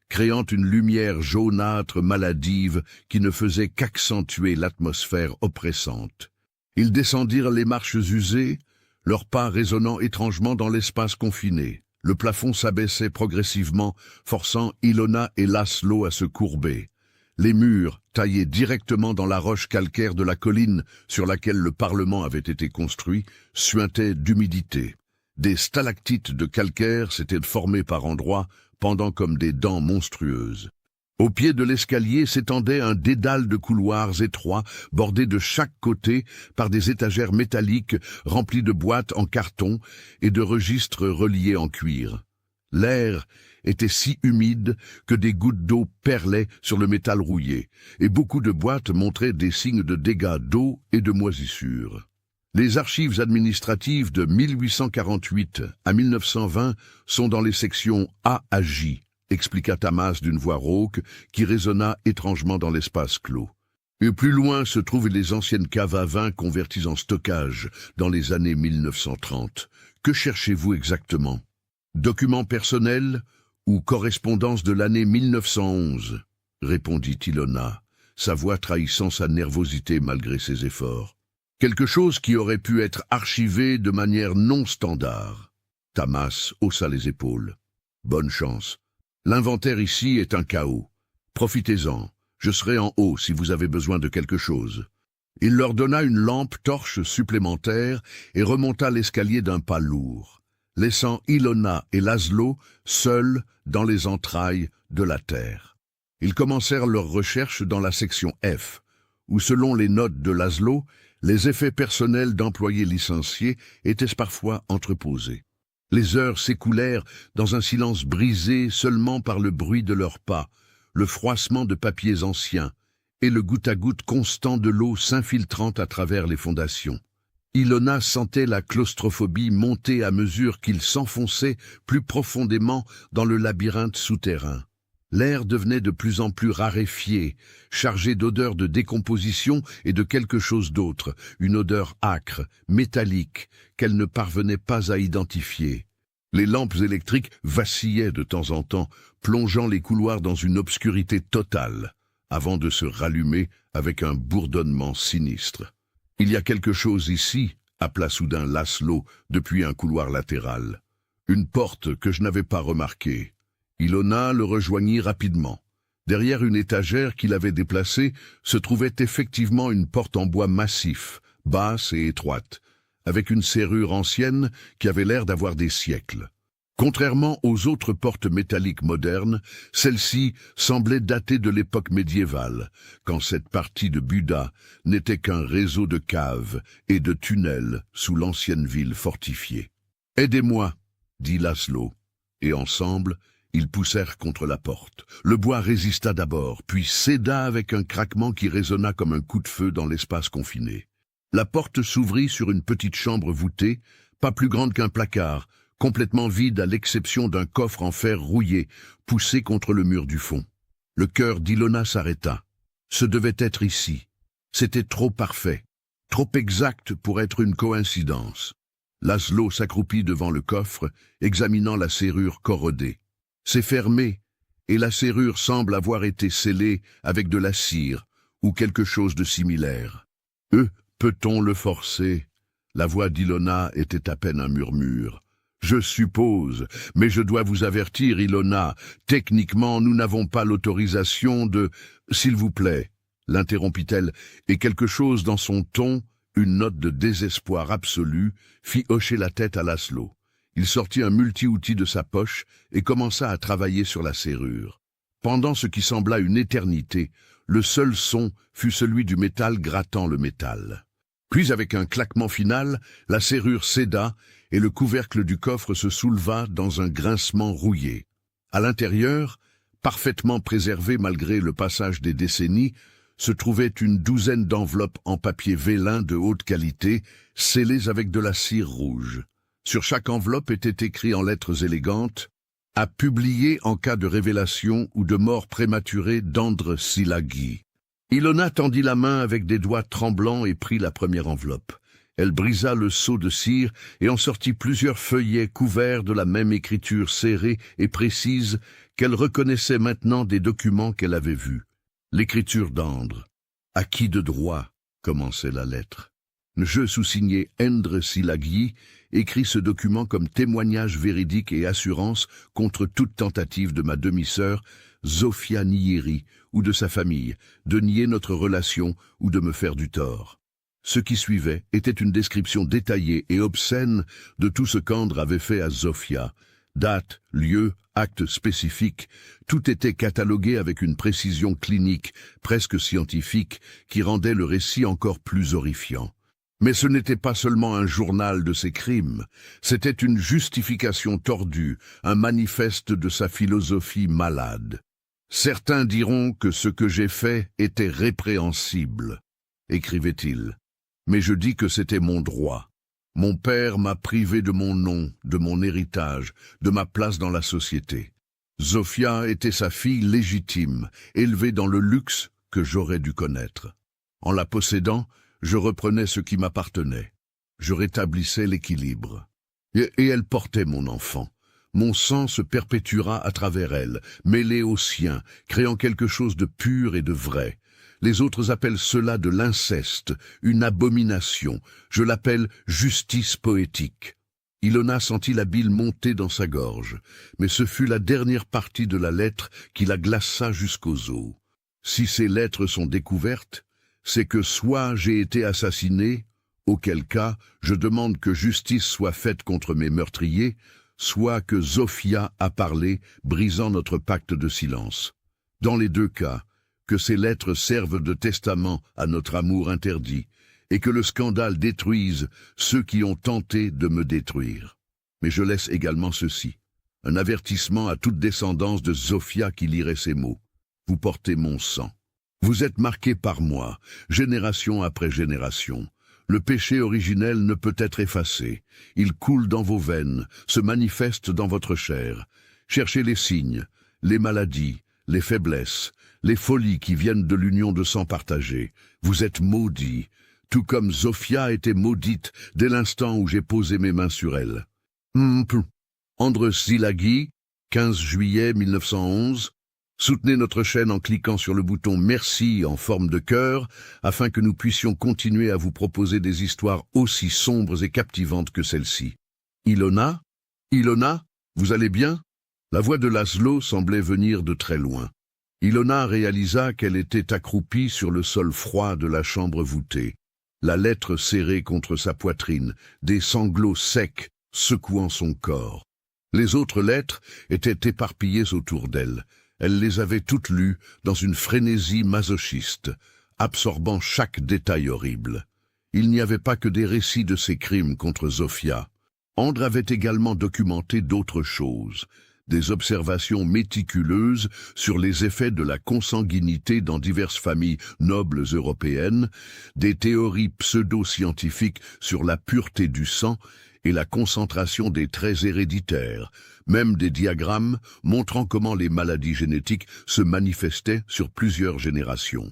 S1: créant une lumière jaunâtre maladive qui ne faisait qu'accentuer l'atmosphère oppressante. Ils descendirent les marches usées, leurs pas résonnant étrangement dans l'espace confiné. Le plafond s'abaissait progressivement, forçant Ilona et Laszlo à se courber. Les murs, taillés directement dans la roche calcaire de la colline sur laquelle le Parlement avait été construit, suintaient d'humidité. Des stalactites de calcaire s'étaient formées par endroits, pendant comme des dents monstrueuses. Au pied de l'escalier s'étendait un dédale de couloirs étroits, bordés de chaque côté par des étagères métalliques remplies de boîtes en carton et de registres reliés en cuir. L'air était si humide que des gouttes d'eau perlaient sur le métal rouillé, et beaucoup de boîtes montraient des signes de dégâts d'eau et de moisissure. Les archives administratives de 1848 à 1920 sont dans les sections A à J, expliqua Tamás d'une voix rauque qui résonna étrangement dans l'espace clos. Et plus loin se trouvent les anciennes caves à vin converties en stockage dans les années 1930. Que cherchez-vous exactement ? Documents personnels ou correspondance de l'année 1911 ? Répondit Ilona, sa voix trahissant sa nervosité malgré ses efforts. Quelque chose qui aurait pu être archivé de manière non standard. Tamás haussa les épaules. Bonne chance. L'inventaire ici est un chaos. Profitez-en. Je serai en haut si vous avez besoin de quelque chose. Il leur donna une lampe torche supplémentaire et remonta l'escalier d'un pas lourd, laissant Ilona et Laszlo seuls dans les entrailles de la terre. Ils commencèrent leurs recherches dans la section F, où selon les notes de Laszlo, les effets personnels d'employés licenciés étaient parfois entreposés. Les heures s'écoulèrent dans un silence brisé seulement par le bruit de leurs pas, le froissement de papiers anciens et le goutte-à-goutte constant de l'eau s'infiltrant à travers les fondations. Ilona sentait la claustrophobie monter à mesure qu'il s'enfonçait plus profondément dans le labyrinthe souterrain. L'air devenait de plus en plus raréfié, chargé d'odeurs de décomposition et de quelque chose d'autre, une odeur âcre, métallique, qu'elle ne parvenait pas à identifier. Les lampes électriques vacillaient de temps en temps, plongeant les couloirs dans une obscurité totale, avant de se rallumer avec un bourdonnement sinistre. « Il y a quelque chose ici », appela soudain Laszlo depuis un couloir latéral. Une porte que je n'avais pas remarquée. Ilona le rejoignit rapidement. Derrière une étagère qu'il avait déplacée se trouvait effectivement une porte en bois massif, basse et étroite, avec une serrure ancienne qui avait l'air d'avoir des siècles. Contrairement aux autres portes métalliques modernes, celle-ci semblait dater de l'époque médiévale, quand cette partie de Buda n'était qu'un réseau de caves et de tunnels sous l'ancienne ville fortifiée. « Aidez-moi » dit Laszlo, et ensemble, ils poussèrent contre la porte. Le bois résista d'abord, puis céda avec un craquement qui résonna comme un coup de feu dans l'espace confiné. La porte s'ouvrit sur une petite chambre voûtée, pas plus grande qu'un placard, complètement vide à l'exception d'un coffre en fer rouillé, poussé contre le mur du fond. Le cœur d'Ilona s'arrêta. Ce devait être ici. C'était trop parfait, trop exact pour être une coïncidence. Laszlo s'accroupit devant le coffre, examinant la serrure corrodée. C'est fermé, et la serrure semble avoir été scellée avec de la cire ou quelque chose de similaire. Peut-on le forcer » La voix d'Ilona était à peine un murmure. « Je suppose, mais je dois vous avertir, Ilona, techniquement nous n'avons pas l'autorisation de... »« S'il vous plaît » l'interrompit-elle, et quelque chose dans son ton, une note de désespoir absolu, fit hocher la tête à Laszlo. Il sortit un multi-outil de sa poche et commença à travailler sur la serrure. Pendant ce qui sembla une éternité, le seul son fut celui du métal grattant le métal. Puis, avec un claquement final, la serrure céda et le couvercle du coffre se souleva dans un grincement rouillé. À l'intérieur, parfaitement préservé malgré le passage des décennies, se trouvait une douzaine d'enveloppes en papier vélin de haute qualité, scellées avec de la cire rouge. Sur chaque enveloppe était écrit en lettres élégantes « À publier en cas de révélation ou de mort prématurée d'Andre Szilágyi ». Ilona tendit la main avec des doigts tremblants et prit la première enveloppe. Elle brisa le sceau de cire et en sortit plusieurs feuillets couverts de la même écriture serrée et précise qu'elle reconnaissait maintenant des documents qu'elle avait vus. L'écriture d'Andre. « À qui de droit ?» commençait la lettre. Je, sous-signé Endre Szilágyi, écrit ce document comme témoignage véridique et assurance contre toute tentative de ma demi-sœur, Zofia Nyíri, ou de sa famille, de nier notre relation ou de me faire du tort. Ce qui suivait était une description détaillée et obscène de tout ce qu'Andre avait fait à Zofia. Date, lieu, acte spécifique, tout était catalogué avec une précision clinique, presque scientifique, qui rendait le récit encore plus horrifiant. Mais ce n'était pas seulement un journal de ses crimes, c'était une justification tordue, un manifeste de sa philosophie malade. Certains diront que ce que j'ai fait était répréhensible, écrivait-il. Mais je dis que c'était mon droit. Mon père m'a privé de mon nom, de mon héritage, de ma place dans la société. Zofia était sa fille légitime, élevée dans le luxe que j'aurais dû connaître. En la possédant, je reprenais ce qui m'appartenait. Je rétablissais l'équilibre. Et elle portait mon enfant. Mon sang se perpétuera à travers elle, mêlé au sien, créant quelque chose de pur et de vrai. Les autres appellent cela de l'inceste, une abomination. Je l'appelle justice poétique. Ilona sentit la bile monter dans sa gorge, mais ce fut la dernière partie de la lettre qui la glaça jusqu'aux os. Si ces lettres sont découvertes, c'est que soit j'ai été assassiné, auquel cas je demande que justice soit faite contre mes meurtriers, soit que Zofia a parlé, brisant notre pacte de silence. Dans les deux cas, que ces lettres servent de testament à notre amour interdit, et que le scandale détruise ceux qui ont tenté de me détruire. Mais je laisse également ceci, un avertissement à toute descendance de Zofia qui lirait ces mots. Vous portez mon sang. Vous êtes marqués par moi, génération après génération. Le péché originel ne peut être effacé. Il coule dans vos veines, se manifeste dans votre chair. Cherchez les signes, les maladies, les faiblesses, les folies qui viennent de l'union de sang partagé. Vous êtes maudits, tout comme Zofia était maudite dès l'instant où j'ai posé mes mains sur elle. Andres Zilaghi, 15 juillet 1911. Soutenez notre chaîne en cliquant sur le bouton Merci en forme de cœur afin que nous puissions continuer à vous proposer des histoires aussi sombres et captivantes que celle-ci. Ilona? Ilona? Vous allez bien? La voix de Laszlo semblait venir de très loin. Ilona réalisa qu'elle était accroupie sur le sol froid de la chambre voûtée, la lettre serrée contre sa poitrine, des sanglots secs secouant son corps. Les autres lettres étaient éparpillées autour d'elle. Elle les avait toutes lues dans une frénésie masochiste, absorbant chaque détail horrible. Il n'y avait pas que des récits de ses crimes contre Zofia. Andres avait également documenté d'autres choses, des observations méticuleuses sur les effets de la consanguinité dans diverses familles nobles européennes, des théories pseudo-scientifiques sur la pureté du sang et la concentration des traits héréditaires, même des diagrammes montrant comment les maladies génétiques se manifestaient sur plusieurs générations.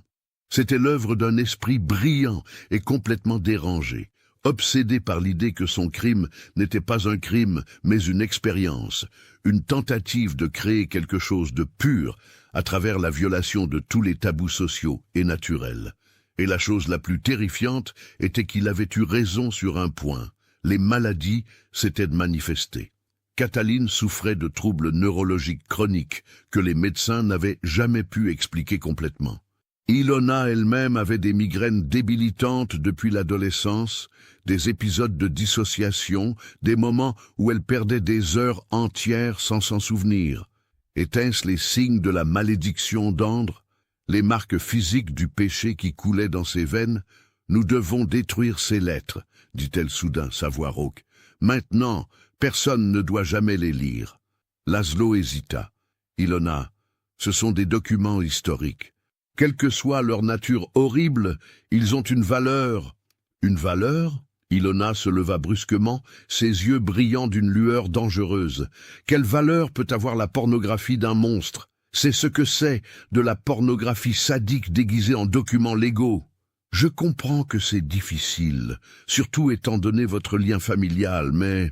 S1: C'était l'œuvre d'un esprit brillant et complètement dérangé, obsédé par l'idée que son crime n'était pas un crime, mais une expérience, une tentative de créer quelque chose de pur à travers la violation de tous les tabous sociaux et naturels. Et la chose la plus terrifiante était qu'il avait eu raison sur un point. Les maladies s'étaient manifestées. Cataline souffrait de troubles neurologiques chroniques que les médecins n'avaient jamais pu expliquer complètement. Ilona elle-même avait des migraines débilitantes depuis l'adolescence, des épisodes de dissociation, des moments où elle perdait des heures entières sans s'en souvenir. Étaient-ce les signes de la malédiction d'Andres, les marques physiques du péché qui coulait dans ses veines? Nous devons détruire ces lettres, dit-elle soudain, sa voix rauque. Maintenant, personne ne doit jamais les lire. Laszlo hésita. Ilona, ce sont des documents historiques. Quelle que soit leur nature horrible, ils ont une valeur. Une valeur? Ilona se leva brusquement, ses yeux brillant d'une lueur dangereuse. Quelle valeur peut avoir la pornographie d'un monstre? C'est ce que c'est, de la pornographie sadique déguisée en documents légaux. Je comprends que c'est difficile, surtout étant donné votre lien familial, mais...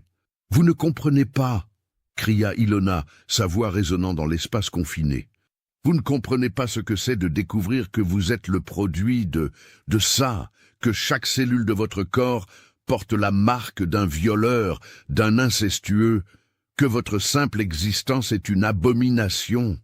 S1: Vous ne comprenez pas, cria Ilona, sa voix résonnant dans l'espace confiné. Vous ne comprenez pas ce que c'est de découvrir que vous êtes le produit de ça, que chaque cellule de votre corps porte la marque d'un violeur, d'un incestueux, que votre simple existence est une abomination.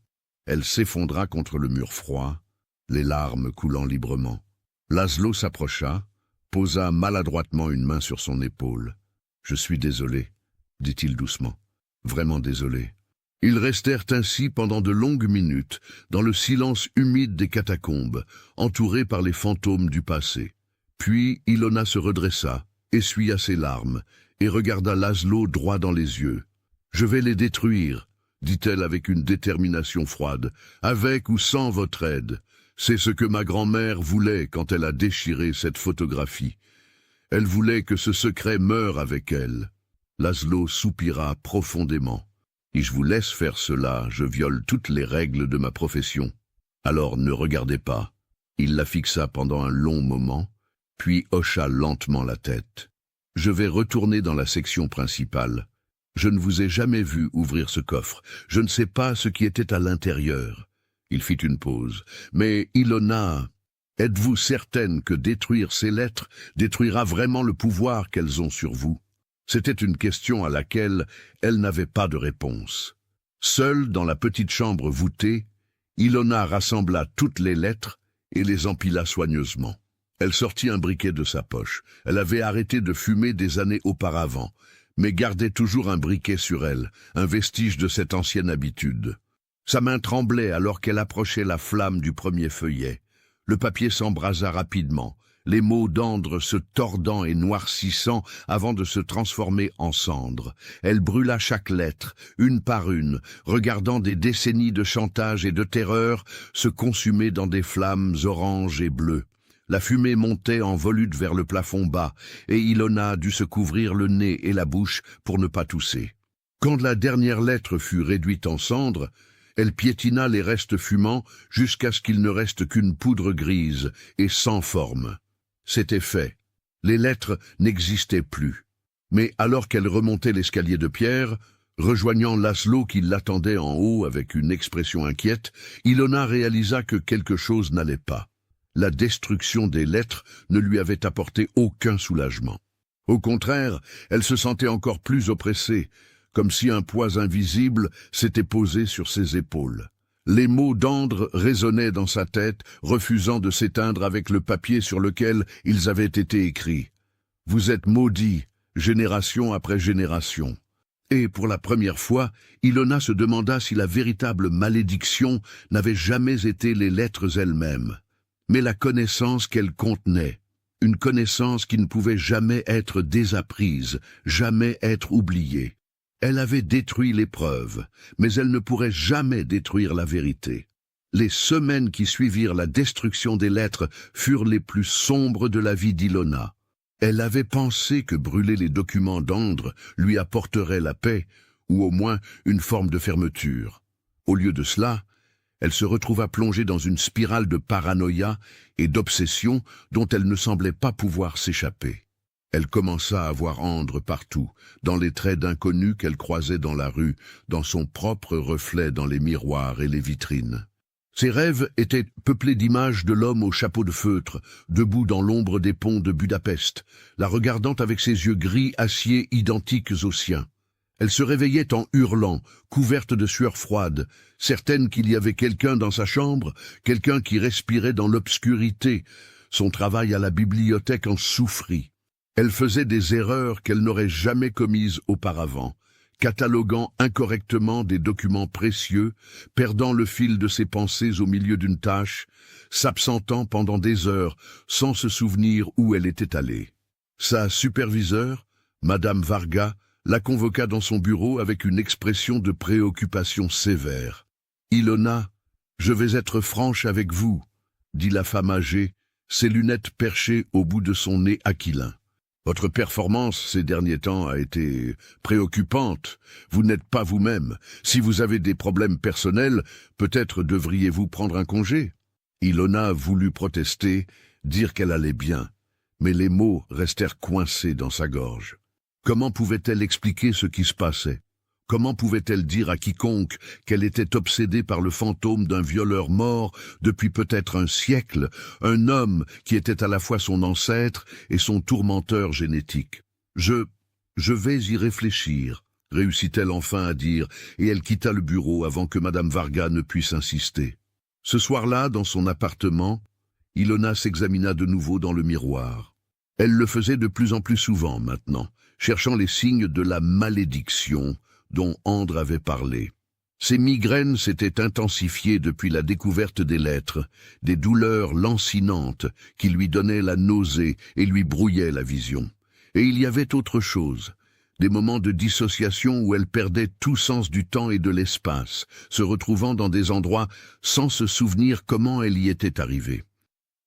S1: Elle s'effondra contre le mur froid, les larmes coulant librement. Laszlo s'approcha, posa maladroitement une main sur son épaule. « Je suis désolé, » dit-il doucement. « Vraiment désolé. » Ils restèrent ainsi pendant de longues minutes, dans le silence humide des catacombes, entourés par les fantômes du passé. Puis Ilona se redressa, essuya ses larmes, et regarda Laszlo droit dans les yeux. « Je vais les détruire, » dit-elle avec une détermination froide, « avec ou sans votre aide. C'est ce que ma grand-mère voulait quand elle a déchiré cette photographie. Elle voulait que ce secret meure avec elle. » Laszlo soupira profondément. « Si je vous laisse faire cela, je viole toutes les règles de ma profession. Alors ne regardez pas. » Il la fixa pendant un long moment, puis hocha lentement la tête. « Je vais retourner dans la section principale. Je ne vous ai jamais vu ouvrir ce coffre. Je ne sais pas ce qui était à l'intérieur. » Il fit une pause. « Mais Ilona, êtes-vous certaine que détruire ces lettres détruira vraiment le pouvoir qu'elles ont sur vous ?» C'était une question à laquelle elle n'avait pas de réponse. Seule dans la petite chambre voûtée, Ilona rassembla toutes les lettres et les empila soigneusement. Elle sortit un briquet de sa poche. Elle avait arrêté de fumer des années auparavant, mais gardait toujours un briquet sur elle, un vestige de cette ancienne habitude. Sa main tremblait alors qu'elle approchait la flamme du premier feuillet. Le papier s'embrasa rapidement, les mots d'Andres se tordant et noircissant avant de se transformer en cendres. Elle brûla chaque lettre, une par une, regardant des décennies de chantage et de terreur se consumer dans des flammes oranges et bleues. La fumée montait en volute vers le plafond bas, et Ilona dut se couvrir le nez et la bouche pour ne pas tousser. Quand la dernière lettre fut réduite en cendres, Elle piétina les restes fumants jusqu'à ce qu'il ne reste qu'une poudre grise et sans forme. C'était fait. Les lettres n'existaient plus. Mais alors qu'elle remontait l'escalier de pierre, rejoignant Laszlo qui l'attendait en haut avec une expression inquiète, Ilona réalisa que quelque chose n'allait pas. La destruction des lettres ne lui avait apporté aucun soulagement. Au contraire, elle se sentait encore plus oppressée, comme si un poids invisible s'était posé sur ses épaules. Les mots d'Andre résonnaient dans sa tête, refusant de s'éteindre avec le papier sur lequel ils avaient été écrits. « Vous êtes maudits, génération après génération. » Et pour la première fois, Ilona se demanda si la véritable malédiction n'avait jamais été les lettres elles-mêmes, mais la connaissance qu'elles contenaient, une connaissance qui ne pouvait jamais être désapprise, jamais être oubliée. Elle avait détruit les preuves, mais elle ne pourrait jamais détruire la vérité. Les semaines qui suivirent la destruction des lettres furent les plus sombres de la vie d'Ilona. Elle avait pensé que brûler les documents d'Andre lui apporterait la paix, ou au moins une forme de fermeture. Au lieu de cela, elle se retrouva plongée dans une spirale de paranoïa et d'obsession dont elle ne semblait pas pouvoir s'échapper. Elle commença à voir Andre partout, dans les traits d'inconnus qu'elle croisait dans la rue, dans son propre reflet dans les miroirs et les vitrines. Ses rêves étaient peuplés d'images de l'homme au chapeau de feutre, debout dans l'ombre des ponts de Budapest, la regardant avec ses yeux gris acier identiques aux siens. Elle se réveillait en hurlant, couverte de sueur froide, certaine qu'il y avait quelqu'un dans sa chambre, quelqu'un qui respirait dans l'obscurité. Son travail à la bibliothèque en souffrit. Elle faisait des erreurs qu'elle n'aurait jamais commises auparavant, cataloguant incorrectement des documents précieux, perdant le fil de ses pensées au milieu d'une tâche, s'absentant pendant des heures sans se souvenir où elle était allée. Sa superviseure, Madame Varga, la convoqua dans son bureau avec une expression de préoccupation sévère. « Ilona, je vais être franche avec vous, » dit la femme âgée, ses lunettes perchées au bout de son nez aquilin. Votre performance ces derniers temps a été préoccupante. Vous n'êtes pas vous-même. Si vous avez des problèmes personnels, peut-être devriez-vous prendre un congé. Ilona voulut protester, dire qu'elle allait bien, mais les mots restèrent coincés dans sa gorge. Comment pouvait-elle expliquer ce qui se passait? Comment pouvait-elle dire à quiconque qu'elle était obsédée par le fantôme d'un violeur mort depuis peut-être un siècle, un homme qui était à la fois son ancêtre et son tourmenteur génétique? Je vais y réfléchir, réussit-elle enfin à dire, et elle quitta le bureau avant que Madame Varga ne puisse insister. Ce soir-là, dans son appartement, Ilona s'examina de nouveau dans le miroir. Elle le faisait de plus en plus souvent maintenant, cherchant les signes de la malédiction dont Andre avait parlé. Ses migraines s'étaient intensifiées depuis la découverte des lettres, des douleurs lancinantes qui lui donnaient la nausée et lui brouillaient la vision. Et il y avait autre chose, des moments de dissociation où elle perdait tout sens du temps et de l'espace, se retrouvant dans des endroits sans se souvenir comment elle y était arrivée.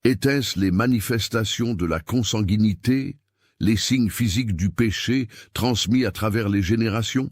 S1: Étaient-ce les manifestations de la consanguinité, les signes physiques du péché transmis à travers les générations?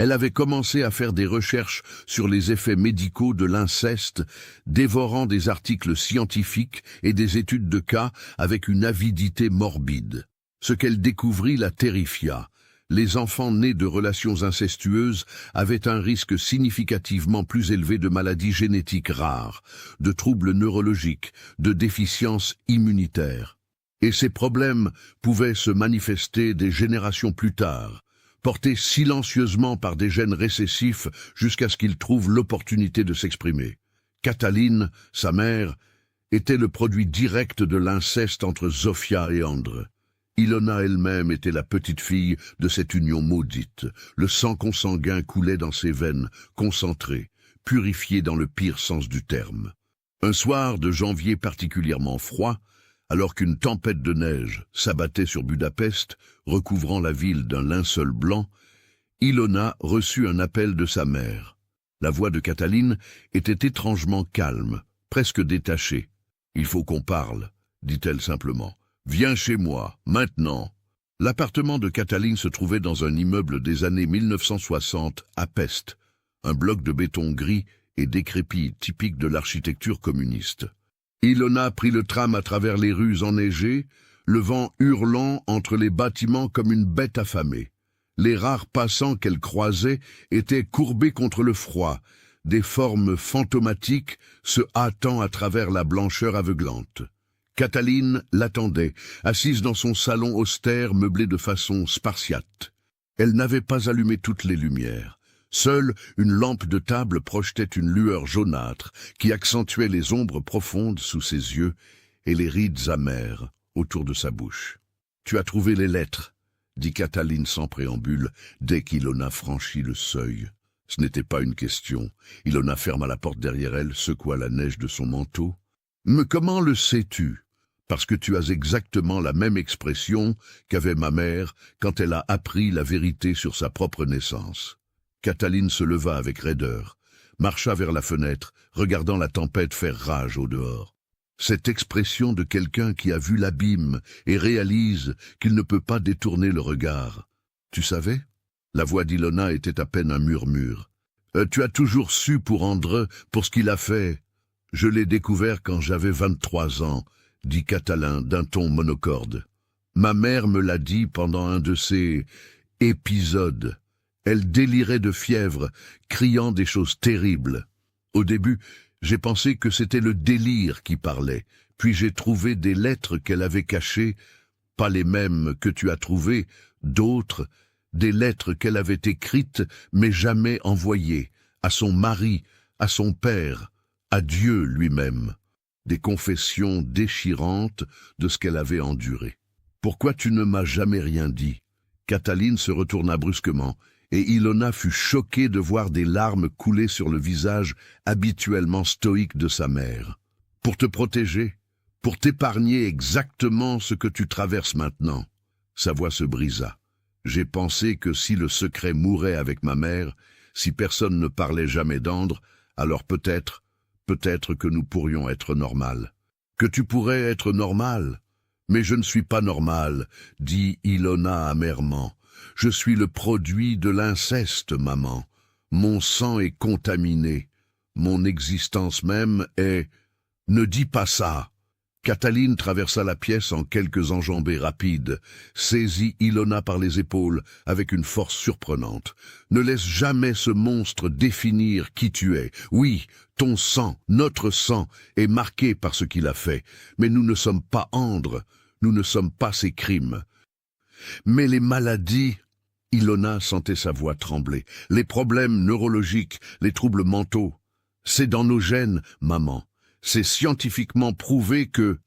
S1: Elle avait commencé à faire des recherches sur les effets médicaux de l'inceste, dévorant des articles scientifiques et des études de cas avec une avidité morbide. Ce qu'elle découvrit la terrifia. Les enfants nés de relations incestueuses avaient un risque significativement plus élevé de maladies génétiques rares, de troubles neurologiques, de déficiences immunitaires. Et ces problèmes pouvaient se manifester des générations plus tard, portés silencieusement par des gènes récessifs jusqu'à ce qu'ils trouvent l'opportunité de s'exprimer. Katalin, sa mère, était le produit direct de l'inceste entre Zofia et Andre. Ilona elle-même était la petite-fille de cette union maudite. Le sang consanguin coulait dans ses veines, concentré, purifié dans le pire sens du terme. Un soir de janvier particulièrement froid, alors qu'une tempête de neige s'abattait sur Budapest, recouvrant la ville d'un linceul blanc, Ilona reçut un appel de sa mère. La voix de Katalin était étrangement calme, presque détachée. « Il faut qu'on parle », dit-elle simplement. « Viens chez moi, maintenant !» L'appartement de Katalin se trouvait dans un immeuble des années 1960 à Pest, un bloc de béton gris et décrépit typique de l'architecture communiste. Ilona prit le tram à travers les rues enneigées, le vent hurlant entre les bâtiments comme une bête affamée. Les rares passants qu'elle croisait étaient courbés contre le froid, des formes fantomatiques se hâtant à travers la blancheur aveuglante. Cataline l'attendait, assise dans son salon austère meublé de façon spartiate. Elle n'avait pas allumé toutes les lumières. Seule une lampe de table projetait une lueur jaunâtre qui accentuait les ombres profondes sous ses yeux et les rides amères autour de sa bouche. « Tu as trouvé les lettres ?» dit Cataline sans préambule, dès qu'Ilona franchit le seuil. Ce n'était pas une question. Ilona ferma la porte derrière elle, secoua la neige de son manteau. « Mais comment le sais-tu » ? Parce que tu as exactement la même expression qu'avait ma mère quand elle a appris la vérité sur sa propre naissance. Cataline se leva avec raideur, marcha vers la fenêtre, regardant la tempête faire rage au dehors. Cette expression de quelqu'un qui a vu l'abîme et réalise qu'il ne peut pas détourner le regard. Tu savais ? La voix d'Ilona était à peine un murmure. Tu as toujours su pour André, pour ce qu'il a fait. Je l'ai découvert quand j'avais 23 ans, dit Catalin d'un ton monocorde. Ma mère me l'a dit pendant un de ces épisodes. Elle délirait de fièvre, criant des choses terribles. Au début, j'ai pensé que c'était le délire qui parlait, puis j'ai trouvé des lettres qu'elle avait cachées, pas les mêmes que tu as trouvées, d'autres, des lettres qu'elle avait écrites mais jamais envoyées, à son mari, à son père, à Dieu lui-même. Des confessions déchirantes de ce qu'elle avait enduré. « Pourquoi tu ne m'as jamais rien dit ?» Cataline se retourna brusquement, et Ilona fut choquée de voir des larmes couler sur le visage habituellement stoïque de sa mère. « Pour te protéger, pour t'épargner exactement ce que tu traverses maintenant. » Sa voix se brisa. « J'ai pensé que si le secret mourait avec ma mère, si personne ne parlait jamais d'Andre, alors peut-être que nous pourrions être normal. Que tu pourrais être normal. Mais je ne suis pas normal, dit Ilona amèrement. Je suis le produit de l'inceste, maman. Mon sang est contaminé. Mon existence même est... Ne dis pas ça. Cataline traversa la pièce en quelques enjambées rapides, saisit Ilona par les épaules avec une force surprenante. Ne laisse jamais ce monstre définir qui tu es. Oui, ton sang, notre sang, est marqué par ce qu'il a fait, mais nous ne sommes pas Andre, nous ne sommes pas ses crimes. Mais les maladies... Ilona sentait sa voix trembler. Les problèmes neurologiques, les troubles mentaux. C'est dans nos gènes, maman. C'est scientifiquement prouvé que...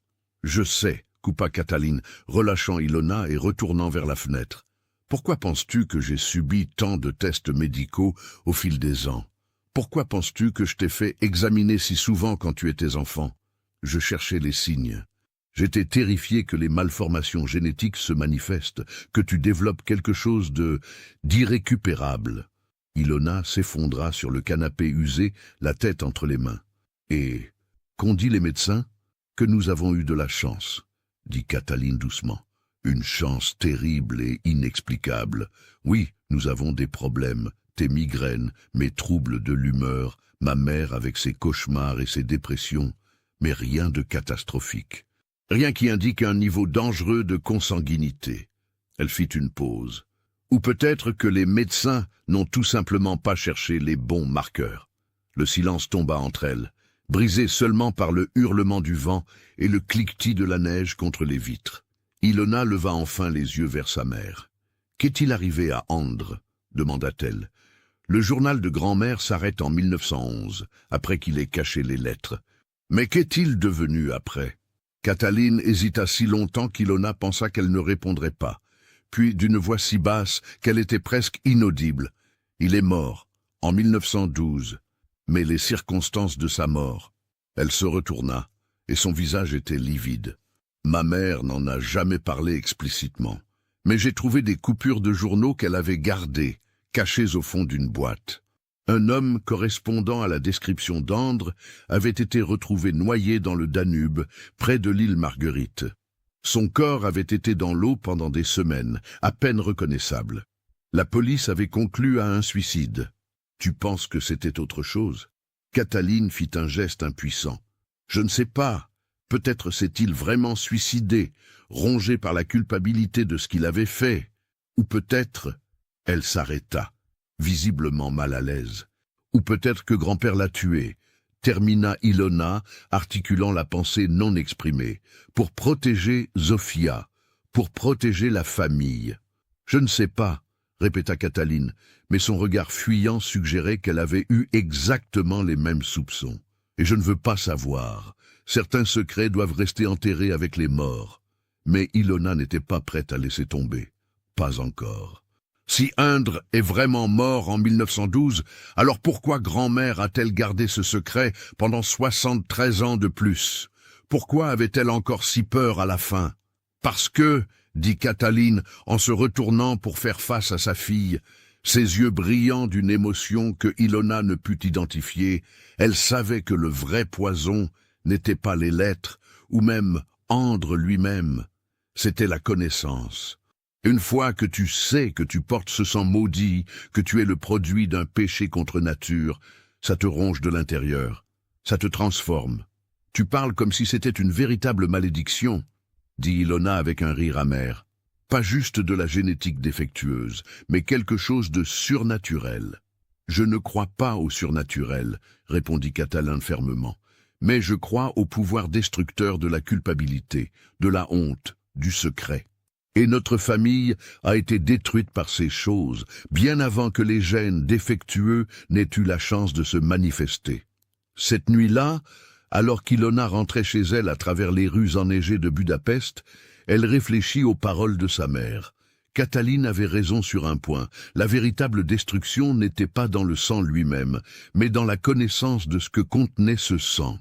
S1: Je sais, coupa Cataline, relâchant Ilona et retournant vers la fenêtre. Pourquoi penses-tu que j'ai subi tant de tests médicaux au fil des ans? Pourquoi penses-tu que je t'ai fait examiner si souvent quand tu étais enfant? Je cherchais les signes. J'étais terrifié que les malformations génétiques se manifestent, que tu développes quelque chose d'irrécupérable. Ilona s'effondra sur le canapé usé, la tête entre les mains. Et... qu'ont dit les médecins? Que nous avons eu de la chance, dit Cataline doucement. Une chance terrible et inexplicable. Oui, nous avons des problèmes, tes migraines, mes troubles de l'humeur, ma mère avec ses cauchemars et ses dépressions, mais rien de catastrophique. Rien qui indique un niveau dangereux de consanguinité. Elle fit une pause. Ou peut-être que les médecins n'ont tout simplement pas cherché les bons marqueurs. Le silence tomba entre elles, brisé seulement par le hurlement du vent et le cliquetis de la neige contre les vitres. Ilona leva enfin les yeux vers sa mère. « Qu'est-il arrivé à Andre ?» demanda-t-elle. Le journal de grand-mère s'arrête en 1911, après qu'il ait caché les lettres. Mais qu'est-il devenu après? Cataline hésita si longtemps qu'Ilona pensa qu'elle ne répondrait pas. Puis, d'une voix si basse qu'elle était presque inaudible. « Il est mort, en 1912. Mais les circonstances de sa mort... » Elle se retourna, et son visage était livide. Ma mère n'en a jamais parlé explicitement, mais j'ai trouvé des coupures de journaux qu'elle avait gardées, cachées au fond d'une boîte. Un homme correspondant à la description d'Andre avait été retrouvé noyé dans le Danube, près de l'île Marguerite. Son corps avait été dans l'eau pendant des semaines, à peine reconnaissable. La police avait conclu à un suicide. Tu penses que c'était autre chose? Cataline fit un geste impuissant. « Je ne sais pas. Peut-être s'est-il vraiment suicidé, rongé par la culpabilité de ce qu'il avait fait. Ou peut-être... » Elle s'arrêta, visiblement mal à l'aise. « Ou peut-être que grand-père l'a tué. » Termina Ilona, articulant la pensée non exprimée. « Pour protéger Zofia, pour protéger la famille. »« Je ne sais pas, » répéta Cataline, mais son regard fuyant suggérait qu'elle avait eu exactement les mêmes soupçons. « Et je ne veux pas savoir. Certains secrets doivent rester enterrés avec les morts. » Mais Ilona n'était pas prête à laisser tomber. Pas encore. Si Indre est vraiment mort en 1912, alors pourquoi grand-mère a-t-elle gardé ce secret pendant 73 ans de plus? Pourquoi avait-elle encore si peur à la fin? Parce que, dit Cataline en se retournant pour faire face à sa fille, ses yeux brillants d'une émotion que Ilona ne put identifier, elle savait que le vrai poison n'était pas les lettres, ou même Indre lui-même, c'était la connaissance. Une fois que tu sais que tu portes ce sang maudit, que tu es le produit d'un péché contre nature, ça te ronge de l'intérieur, ça te transforme. Tu parles comme si c'était une véritable malédiction, dit Ilona avec un rire amer. Pas juste de la génétique défectueuse, mais quelque chose de surnaturel. Je ne crois pas au surnaturel, répondit Catalin fermement, mais je crois au pouvoir destructeur de la culpabilité, de la honte, du secret. Et notre famille a été détruite par ces choses, bien avant que les gènes défectueux n'aient eu la chance de se manifester. Cette nuit-là, alors qu'Ilona rentrait chez elle à travers les rues enneigées de Budapest, elle réfléchit aux paroles de sa mère. Cataline avait raison sur un point, la véritable destruction n'était pas dans le sang lui-même, mais dans la connaissance de ce que contenait ce sang.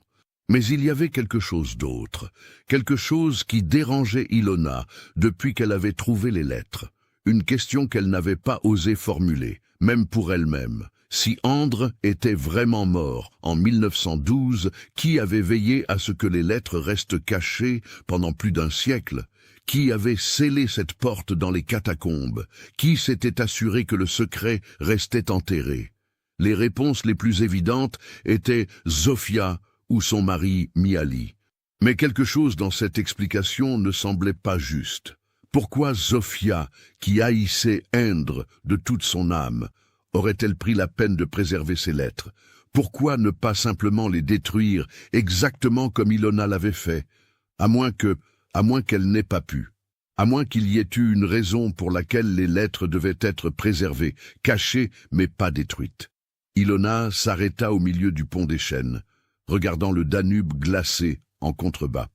S1: Mais il y avait quelque chose d'autre, quelque chose qui dérangeait Ilona depuis qu'elle avait trouvé les lettres. Une question qu'elle n'avait pas osé formuler, même pour elle-même. Si Indre était vraiment mort en 1912, qui avait veillé à ce que les lettres restent cachées pendant plus d'un siècle? Qui avait scellé cette porte dans les catacombes? Qui s'était assuré que le secret restait enterré? Les réponses les plus évidentes étaient Zofia ou son mari Mihaly. Mais quelque chose dans cette explication ne semblait pas juste. Pourquoi Zofia, qui haïssait Indre de toute son âme, aurait-elle pris la peine de préserver ses lettres? Pourquoi ne pas simplement les détruire exactement comme Ilona l'avait fait? À moins qu'elle n'ait pas pu. À moins qu'il y ait eu une raison pour laquelle les lettres devaient être préservées, cachées mais pas détruites. Ilona s'arrêta au milieu du pont des Chênes, regardant le Danube glacé en contrebas.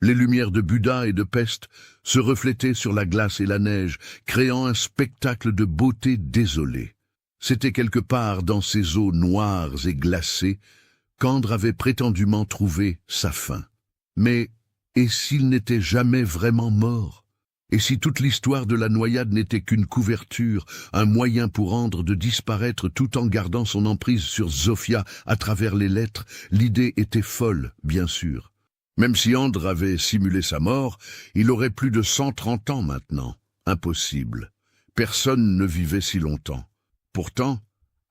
S1: Les lumières de Buda et de Pest se reflétaient sur la glace et la neige, créant un spectacle de beauté désolée. C'était quelque part dans ces eaux noires et glacées qu'Indre avait prétendument trouvé sa fin. Mais, et s'il n'était jamais vraiment mort? Et si toute l'histoire de la noyade n'était qu'une couverture, un moyen pour Indre de disparaître tout en gardant son emprise sur Zofia à travers les lettres, l'idée était folle, bien sûr. Même si Indre avait simulé sa mort, il aurait plus de 130 ans maintenant. Impossible. Personne ne vivait si longtemps. Pourtant,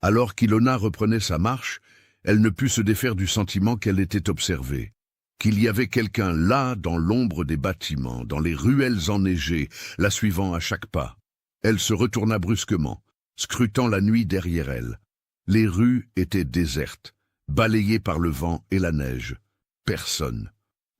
S1: alors qu'Ilona reprenait sa marche, elle ne put se défaire du sentiment qu'elle était observée. Qu'il y avait quelqu'un là, dans l'ombre des bâtiments, dans les ruelles enneigées, la suivant à chaque pas. Elle se retourna brusquement, scrutant la nuit derrière elle. Les rues étaient désertes, balayées par le vent et la neige. Personne.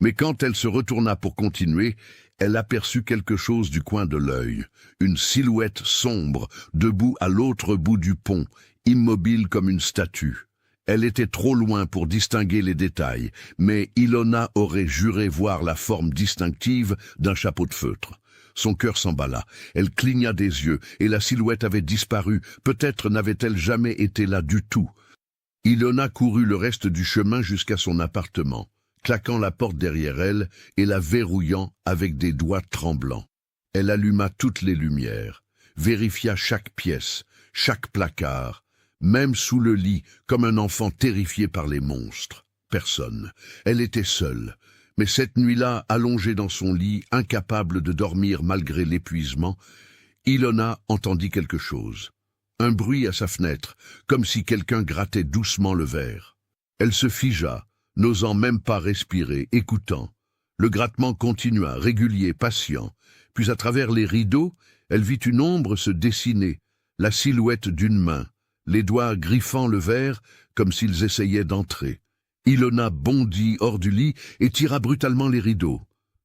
S1: Mais quand elle se retourna pour continuer, elle aperçut quelque chose du coin de l'œil. Une silhouette sombre, debout à l'autre bout du pont, immobile comme une statue. Elle était trop loin pour distinguer les détails, mais Ilona aurait juré voir la forme distinctive d'un chapeau de feutre. Son cœur s'emballa, elle cligna des yeux, et la silhouette avait disparu. Peut-être n'avait-elle jamais été là du tout. Ilona courut le reste du chemin jusqu'à son appartement, claquant la porte derrière elle et la verrouillant avec des doigts tremblants. Elle alluma toutes les lumières, vérifia chaque pièce, chaque placard, même sous le lit, comme un enfant terrifié par les monstres. Personne. Elle était seule. Mais cette nuit-là, allongée dans son lit, incapable de dormir malgré l'épuisement, Ilona entendit quelque chose. Un bruit à sa fenêtre, comme si quelqu'un grattait doucement le verre. Elle se figea, n'osant même pas respirer, écoutant. Le grattement continua, régulier, patient. Puis à travers les rideaux, elle vit une ombre se dessiner, la silhouette d'une main, les doigts griffant le verre comme s'ils essayaient d'entrer. Ilona bondit hors du lit et tira brutalement les rideaux.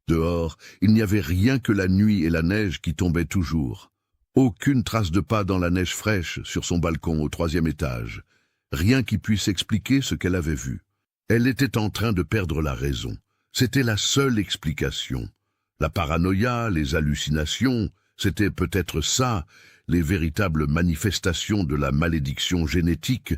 S1: Dehors, il n'y avait rien que la nuit et la neige qui tombaient toujours. Aucune trace de pas dans la neige fraîche sur son balcon au 3e étage. Rien qui puisse expliquer ce qu'elle avait vu. Elle était en train de perdre la raison. C'était la seule explication. La paranoïa, les hallucinations, c'était peut-être ça, les véritables manifestations de la malédiction génétique.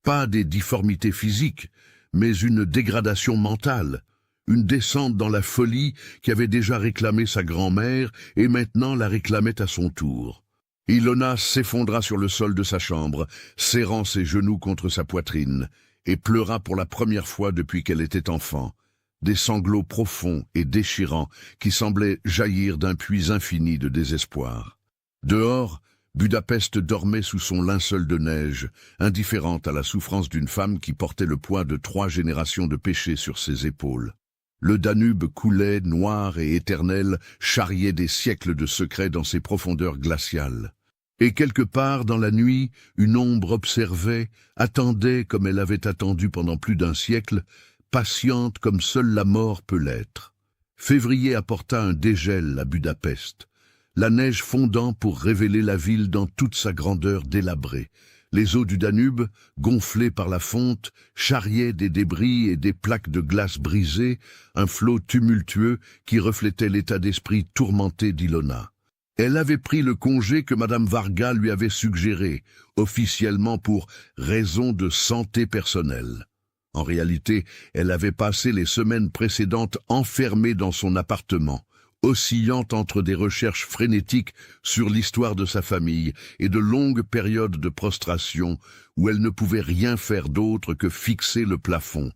S1: Pas des difformités physiques, mais une dégradation mentale. Une descente dans la folie qui avait déjà réclamé sa grand-mère et maintenant la réclamait à son tour. Ilona s'effondra sur le sol de sa chambre, serrant ses genoux contre sa poitrine, et pleura pour la première fois depuis qu'elle était enfant. Des sanglots profonds et déchirants qui semblaient jaillir d'un puits infini de désespoir. Dehors, Budapest dormait sous son linceul de neige, indifférente à la souffrance d'une femme qui portait le poids de 3 générations de péchés sur ses épaules. Le Danube coulait, noir et éternel, charriait des siècles de secrets dans ses profondeurs glaciales. Et quelque part dans la nuit, une ombre observait, attendait comme elle avait attendu pendant plus d'un siècle, patiente comme seule la mort peut l'être. Février apporta un dégel à Budapest, la neige fondant pour révéler la ville dans toute sa grandeur délabrée. Les eaux du Danube, gonflées par la fonte, charriaient des débris et des plaques de glace brisées, un flot tumultueux qui reflétait l'état d'esprit tourmenté d'Ilona. Elle avait pris le congé que Madame Varga lui avait suggéré, officiellement pour raison de santé personnelle. En réalité, elle avait passé les semaines précédentes enfermée dans son appartement, oscillant entre des recherches frénétiques sur l'histoire de sa famille et de longues périodes de prostration où elle ne pouvait rien faire d'autre que fixer le plafond,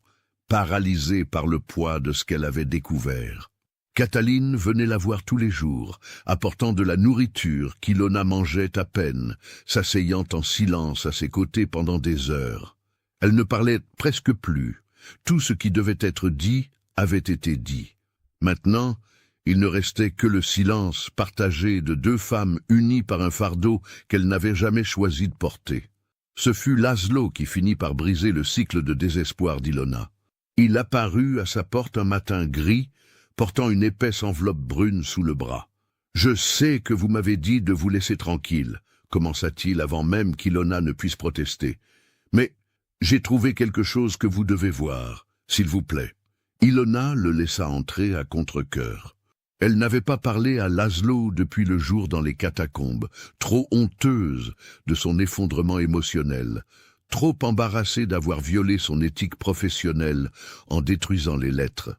S1: paralysée par le poids de ce qu'elle avait découvert. Katalin venait la voir tous les jours, apportant de la nourriture qu'Ilona mangeait à peine, s'asseyant en silence à ses côtés pendant des heures. Elle ne parlait presque plus. Tout ce qui devait être dit avait été dit. Maintenant, il ne restait que le silence partagé de 2 femmes unies par un fardeau qu'elles n'avaient jamais choisi de porter. Ce fut Laszlo qui finit par briser le cycle de désespoir d'Ilona. Il apparut à sa porte un matin gris, portant une épaisse enveloppe brune sous le bras. « Je sais que vous m'avez dit de vous laisser tranquille, » commença-t-il avant même qu'Ilona ne puisse protester. « Mais j'ai trouvé quelque chose que vous devez voir, s'il vous plaît. » Ilona le laissa entrer à contre-cœur. Elle n'avait pas parlé à Laszlo depuis le jour dans les catacombes, trop honteuse de son effondrement émotionnel, trop embarrassée d'avoir violé son éthique professionnelle en détruisant les lettres.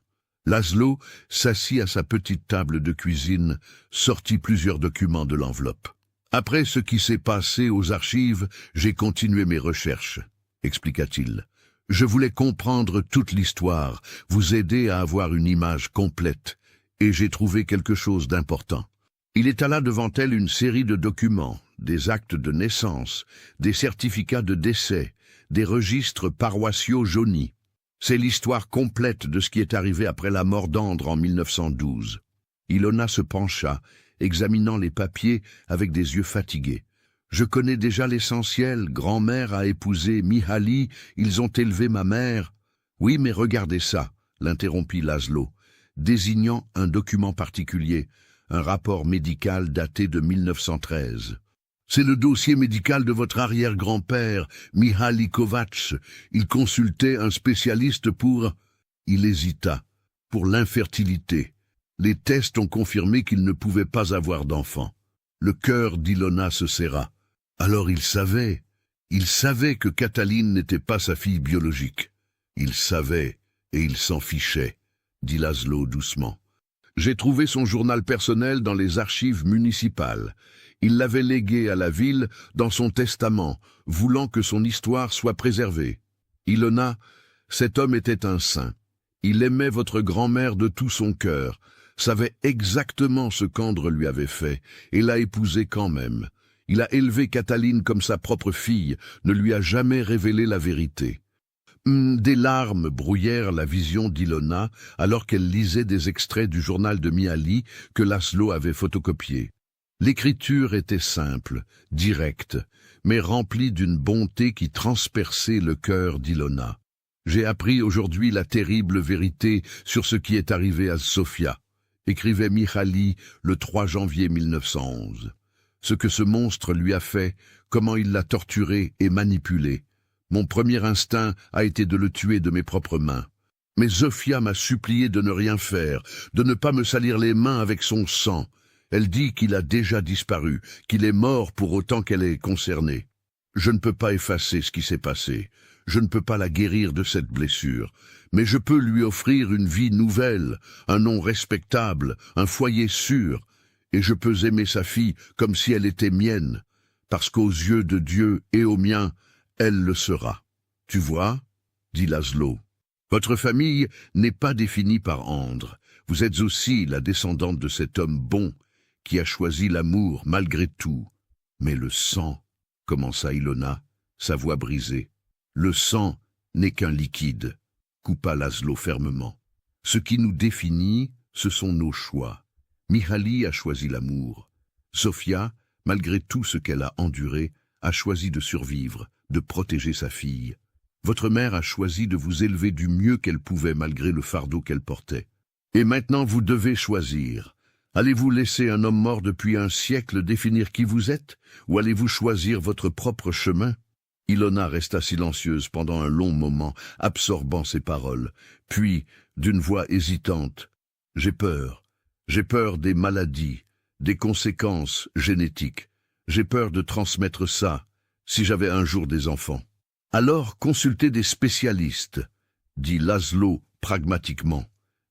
S1: Laszlo s'assit à sa petite table de cuisine, sortit plusieurs documents de l'enveloppe. « Après ce qui s'est passé aux archives, j'ai continué mes recherches, » expliqua-t-il. « Je voulais comprendre toute l'histoire, vous aider à avoir une image complète, et j'ai trouvé quelque chose d'important. » Il étala devant elle une série de documents, des actes de naissance, des certificats de décès, des registres paroissiaux jaunis. C'est l'histoire complète de ce qui est arrivé après la mort d'Andre en 1912. Ilona se pencha, examinant les papiers avec des yeux fatigués. « Je connais déjà l'essentiel, grand-mère a épousé Mihaly, ils ont élevé ma mère. »« Oui, mais regardez ça, » l'interrompit Laszlo, désignant un document particulier, un rapport médical daté de 1913. « C'est le dossier médical de votre arrière-grand-père, Mihaly Kovacs. Il consultait un spécialiste pour... » Il hésita. « Pour l'infertilité. Les tests ont confirmé qu'il ne pouvait pas avoir d'enfant. » Le cœur d'Ilona se serra. Alors il savait que Katalin n'était pas sa fille biologique. Il savait, et il s'en fichait, dit Laszlo doucement. J'ai trouvé son journal personnel dans les archives municipales. Il l'avait légué à la ville dans son testament, voulant que son histoire soit préservée. Ilona, cet homme était un saint. Il aimait votre grand-mère de tout son cœur, savait exactement ce qu'Andre lui avait fait, et l'a épousée quand même. Il a élevé Katalin comme sa propre fille, ne lui a jamais révélé la vérité. Des larmes brouillèrent la vision d'Ilona alors qu'elle lisait des extraits du journal de Mihaly que Laszlo avait photocopié. L'écriture était simple, directe, mais remplie d'une bonté qui transperçait le cœur d'Ilona. « J'ai appris aujourd'hui la terrible vérité sur ce qui est arrivé à Sofia », écrivait Mihaly le 3 janvier 1911. Ce que ce monstre lui a fait, comment il l'a torturé et manipulé. Mon premier instinct a été de le tuer de mes propres mains. Mais Zofia m'a supplié de ne rien faire, de ne pas me salir les mains avec son sang. Elle dit qu'il a déjà disparu, qu'il est mort pour autant qu'elle est concernée. Je ne peux pas effacer ce qui s'est passé. Je ne peux pas la guérir de cette blessure. Mais je peux lui offrir une vie nouvelle, un nom respectable, un foyer sûr. Et je peux aimer sa fille comme si elle était mienne, parce qu'aux yeux de Dieu et aux miens, elle le sera. Tu vois, dit Laszlo. Votre famille n'est pas définie par Andres. Vous êtes aussi la descendante de cet homme bon qui a choisi l'amour malgré tout. Mais le sang, commença Ilona, sa voix brisée. Le sang n'est qu'un liquide, coupa Laszlo fermement. Ce qui nous définit, ce sont nos choix. Mihaly a choisi l'amour. Sofia, malgré tout ce qu'elle a enduré, a choisi de survivre, de protéger sa fille. Votre mère a choisi de vous élever du mieux qu'elle pouvait malgré le fardeau qu'elle portait. Et maintenant vous devez choisir. Allez-vous laisser un homme mort depuis un siècle définir qui vous êtes, ou allez-vous choisir votre propre chemin? Ilona resta silencieuse pendant un long moment, absorbant ses paroles. Puis, d'une voix hésitante, « J'ai peur. J'ai peur des maladies, des conséquences génétiques. J'ai peur de transmettre ça, si j'avais un jour des enfants. » Alors consultez des spécialistes, dit Laszlo pragmatiquement.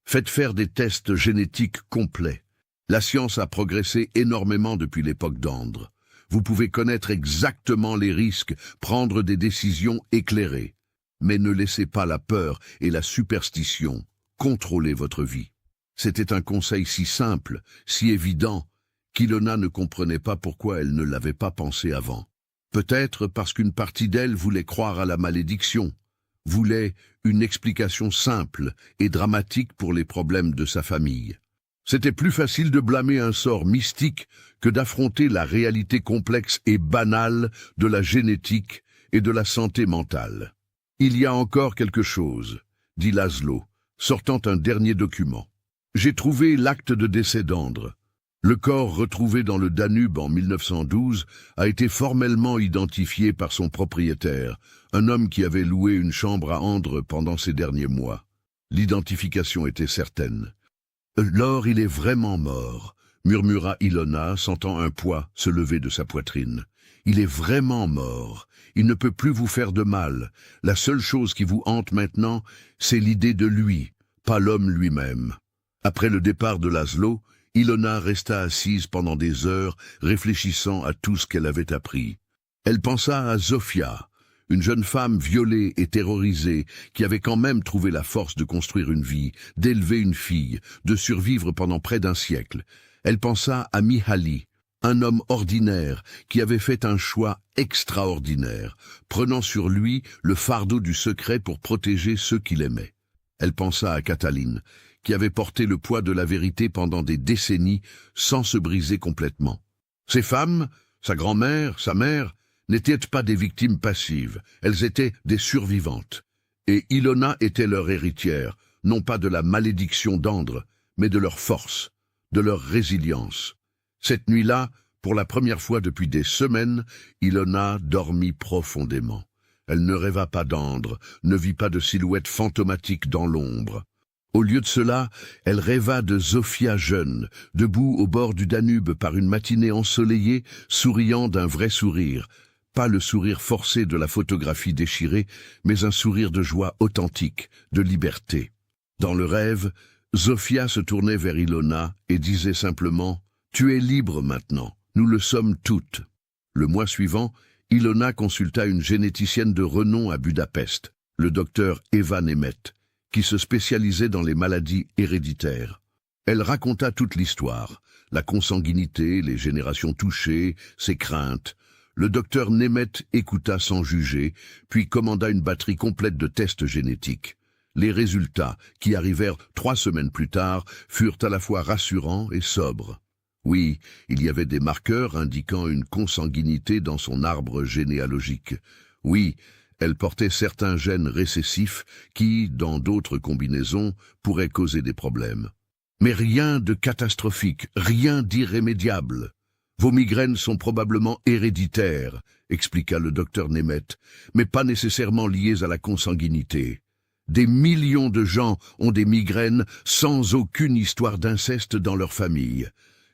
S1: Faites faire des tests génétiques complets. La science a progressé énormément depuis l'époque d'Andres. Vous pouvez connaître exactement les risques, prendre des décisions éclairées. Mais ne laissez pas la peur et la superstition contrôler votre vie. C'était un conseil si simple, si évident, qu'Ilona ne comprenait pas pourquoi elle ne l'avait pas pensé avant. Peut-être parce qu'une partie d'elle voulait croire à la malédiction, voulait une explication simple et dramatique pour les problèmes de sa famille. C'était plus facile de blâmer un sort mystique que d'affronter la réalité complexe et banale de la génétique et de la santé mentale. « Il y a encore quelque chose, » dit Laszlo, sortant un dernier document. « J'ai trouvé l'acte de décès d'Andres. Le corps retrouvé dans le Danube en 1912 a été formellement identifié par son propriétaire, un homme qui avait loué une chambre à Andres pendant ces derniers mois. L'identification était certaine. « Alors il est vraiment mort », murmura Ilona, sentant un poids se lever de sa poitrine. « Il est vraiment mort. Il ne peut plus vous faire de mal. La seule chose qui vous hante maintenant, c'est l'idée de lui, pas l'homme lui-même. » Après le départ de Laszlo, Ilona resta assise pendant des heures, réfléchissant à tout ce qu'elle avait appris. Elle pensa à Zofia, une jeune femme violée et terrorisée, qui avait quand même trouvé la force de construire une vie, d'élever une fille, de survivre pendant près d'un siècle. Elle pensa à Mihaly, un homme ordinaire qui avait fait un choix extraordinaire, prenant sur lui le fardeau du secret pour protéger ceux qu'il aimait. Elle pensa à Katalin, qui avait porté le poids de la vérité pendant des décennies sans se briser complètement. Ces femmes, sa grand-mère, sa mère, n'étaient pas des victimes passives, elles étaient des survivantes. Et Ilona était leur héritière, non pas de la malédiction d'Andres, mais de leur force, de leur résilience. Cette nuit-là, pour la première fois depuis des semaines, Ilona dormit profondément. Elle ne rêva pas d'Andres, ne vit pas de silhouette fantomatique dans l'ombre. Au lieu de cela, elle rêva de Zofia jeune, debout au bord du Danube par une matinée ensoleillée, souriant d'un vrai sourire. Pas le sourire forcé de la photographie déchirée, mais un sourire de joie authentique, de liberté. Dans le rêve, Zofia se tournait vers Ilona et disait simplement « Tu es libre maintenant, nous le sommes toutes ». Le mois suivant, Ilona consulta une généticienne de renom à Budapest, le docteur Eva Nemeth, qui se spécialisait dans les maladies héréditaires. Elle raconta toute l'histoire, la consanguinité, les générations touchées, ses craintes. Le docteur Nemeth écouta sans juger, puis commanda une batterie complète de tests génétiques. Les résultats, qui arrivèrent 3 semaines plus tard, furent à la fois rassurants et sobres. Oui, il y avait des marqueurs indiquant une consanguinité dans son arbre généalogique. Oui, elle portait certains gènes récessifs qui, dans d'autres combinaisons, pourraient causer des problèmes. Mais rien de catastrophique, rien d'irrémédiable. Vos migraines sont probablement héréditaires, expliqua le docteur Nemeth, mais pas nécessairement liées à la consanguinité. Des millions de gens ont des migraines sans aucune histoire d'inceste dans leur famille.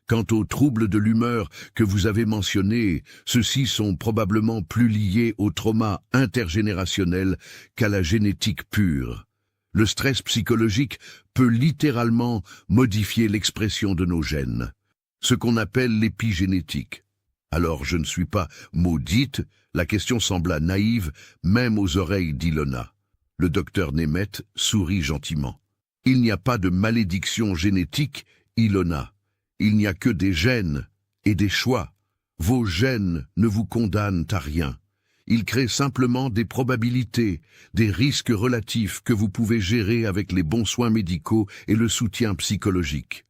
S1: Quant aux troubles de l'humeur que vous avez mentionnés, ceux-ci sont probablement plus liés au trauma intergénérationnel qu'à la génétique pure. Le stress psychologique peut littéralement modifier l'expression de nos gènes, ce qu'on appelle l'épigénétique. Alors je ne suis pas maudite, la question sembla naïve, même aux oreilles d'Ilona. Le docteur Nemeth sourit gentiment. Il n'y a pas de malédiction génétique, Ilona. Il n'y a que des gènes et des choix. Vos gènes ne vous condamnent à rien. Ils créent simplement des probabilités, des risques relatifs que vous pouvez gérer avec les bons soins médicaux et le soutien psychologique.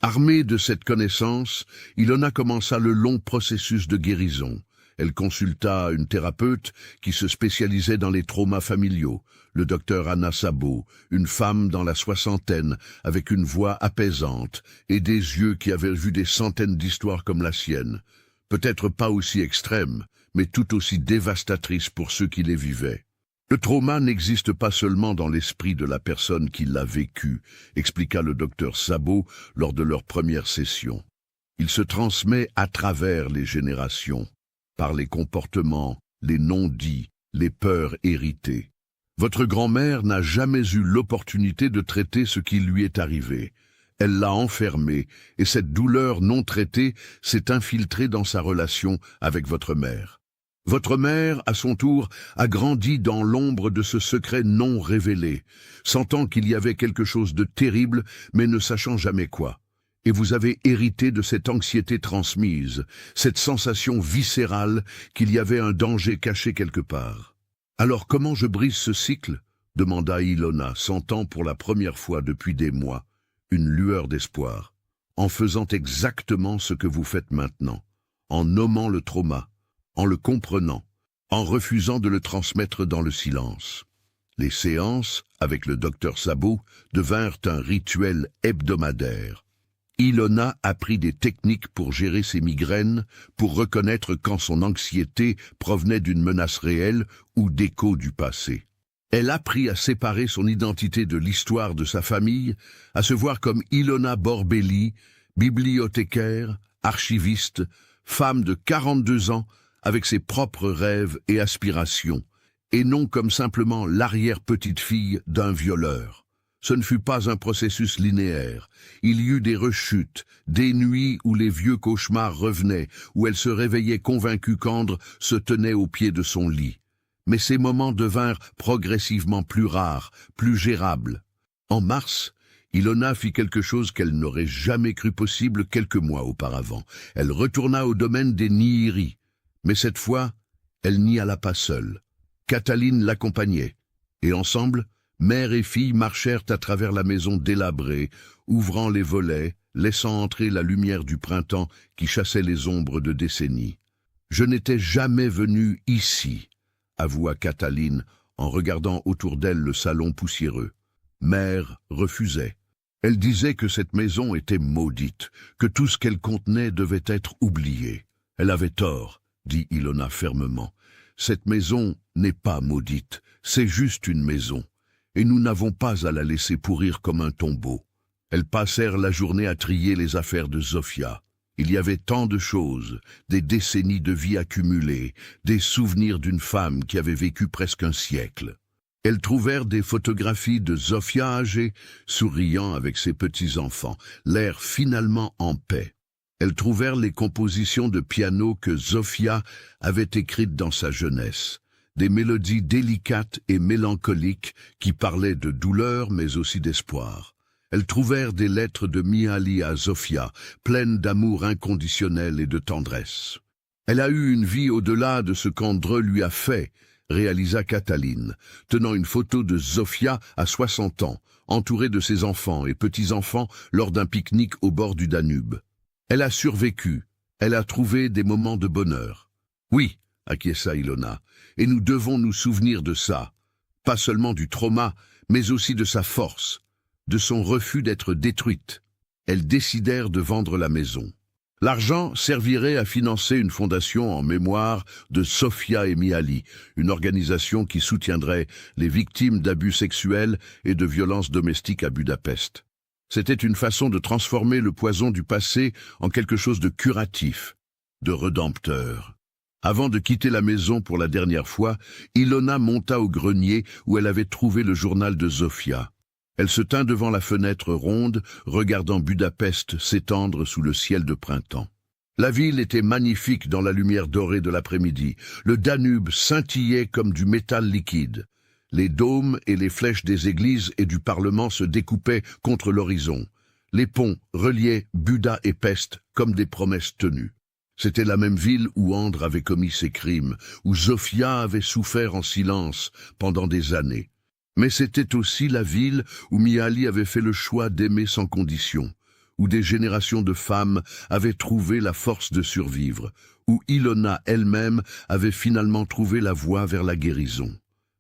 S1: Armée de cette connaissance, Ilona commença le long processus de guérison. Elle consulta une thérapeute qui se spécialisait dans les traumas familiaux, le docteur Anna Sabo, une femme dans la soixantaine avec une voix apaisante et des yeux qui avaient vu des centaines d'histoires comme la sienne. Peut-être pas aussi extrêmes, mais tout aussi dévastatrices pour ceux qui les vivaient. Le trauma n'existe pas seulement dans l'esprit de la personne qui l'a vécu, expliqua le docteur Sabo lors de leur première session. Il se transmet à travers les générations, par les comportements, les non-dits, les peurs héritées. Votre grand-mère n'a jamais eu l'opportunité de traiter ce qui lui est arrivé. Elle l'a enfermé, et cette douleur non traitée s'est infiltrée dans sa relation avec votre mère. Votre mère, à son tour, a grandi dans l'ombre de ce secret non révélé, sentant qu'il y avait quelque chose de terrible, mais ne sachant jamais quoi. Et vous avez hérité de cette anxiété transmise, cette sensation viscérale qu'il y avait un danger caché quelque part. Alors comment je brise ce cycle ? Demanda Ilona, sentant pour la première fois depuis des mois une lueur d'espoir. En faisant exactement ce que vous faites maintenant, en nommant le trauma, en le comprenant, en refusant de le transmettre dans le silence. Les séances, avec le docteur Sabo, devinrent un rituel hebdomadaire. Ilona apprit des techniques pour gérer ses migraines, pour reconnaître quand son anxiété provenait d'une menace réelle ou d'échos du passé. Elle apprit à séparer son identité de l'histoire de sa famille, à se voir comme Ilona Borbély, bibliothécaire, archiviste, femme de 42 ans, avec ses propres rêves et aspirations, et non comme simplement l'arrière-petite-fille d'un violeur. Ce ne fut pas un processus linéaire. Il y eut des rechutes, des nuits où les vieux cauchemars revenaient, où elle se réveillait convaincue qu'Andre se tenait au pied de son lit. Mais ces moments devinrent progressivement plus rares, plus gérables. En mars, Ilona fit quelque chose qu'elle n'aurait jamais cru possible quelques mois auparavant. Elle retourna au domaine des Nihiri. Mais cette fois, elle n'y alla pas seule. Cataline l'accompagnait, et ensemble, mère et fille marchèrent à travers la maison délabrée, ouvrant les volets, laissant entrer la lumière du printemps qui chassait les ombres de décennies. « Je n'étais jamais venue ici », avoua Cataline en regardant autour d'elle le salon poussiéreux. Mère refusait. Elle disait que cette maison était maudite, que tout ce qu'elle contenait devait être oublié. Elle avait tort, dit Ilona fermement. Cette maison n'est pas maudite, c'est juste une maison. Et nous n'avons pas à la laisser pourrir comme un tombeau. Elles passèrent la journée à trier les affaires de Zofia. Il y avait tant de choses, des décennies de vie accumulées, des souvenirs d'une femme qui avait vécu presque un siècle. Elles trouvèrent des photographies de Zofia âgée, souriant avec ses petits-enfants, l'air finalement en paix. Elles trouvèrent les compositions de piano que Zofia avait écrites dans sa jeunesse. Des mélodies délicates et mélancoliques qui parlaient de douleur mais aussi d'espoir. Elles trouvèrent des lettres de Mihaly à Zofia, pleines d'amour inconditionnel et de tendresse. Elle a eu une vie au-delà de ce qu'Andreu lui a fait, réalisa Cataline, tenant une photo de Zofia à 60 ans, entourée de ses enfants et petits-enfants lors d'un pique-nique au bord du Danube. Elle a survécu, elle a trouvé des moments de bonheur. Oui, acquiesça Ilona, et nous devons nous souvenir de ça, pas seulement du trauma, mais aussi de sa force, de son refus d'être détruite. Elles décidèrent de vendre la maison. L'argent servirait à financer une fondation en mémoire de Zofia et Mihaly, une organisation qui soutiendrait les victimes d'abus sexuels et de violences domestiques à Budapest. C'était une façon de transformer le poison du passé en quelque chose de curatif, de rédempteur. Avant de quitter la maison pour la dernière fois, Ilona monta au grenier où elle avait trouvé le journal de Zofia. Elle se tint devant la fenêtre ronde, regardant Budapest s'étendre sous le ciel de printemps. La ville était magnifique dans la lumière dorée de l'après-midi. Le Danube scintillait comme du métal liquide. Les dômes et les flèches des églises et du Parlement se découpaient contre l'horizon. Les ponts reliaient Buda et Pest comme des promesses tenues. C'était la même ville où André avait commis ses crimes, où Zofia avait souffert en silence pendant des années. Mais c'était aussi la ville où Mihaly avait fait le choix d'aimer sans condition, où des générations de femmes avaient trouvé la force de survivre, où Ilona elle-même avait finalement trouvé la voie vers la guérison.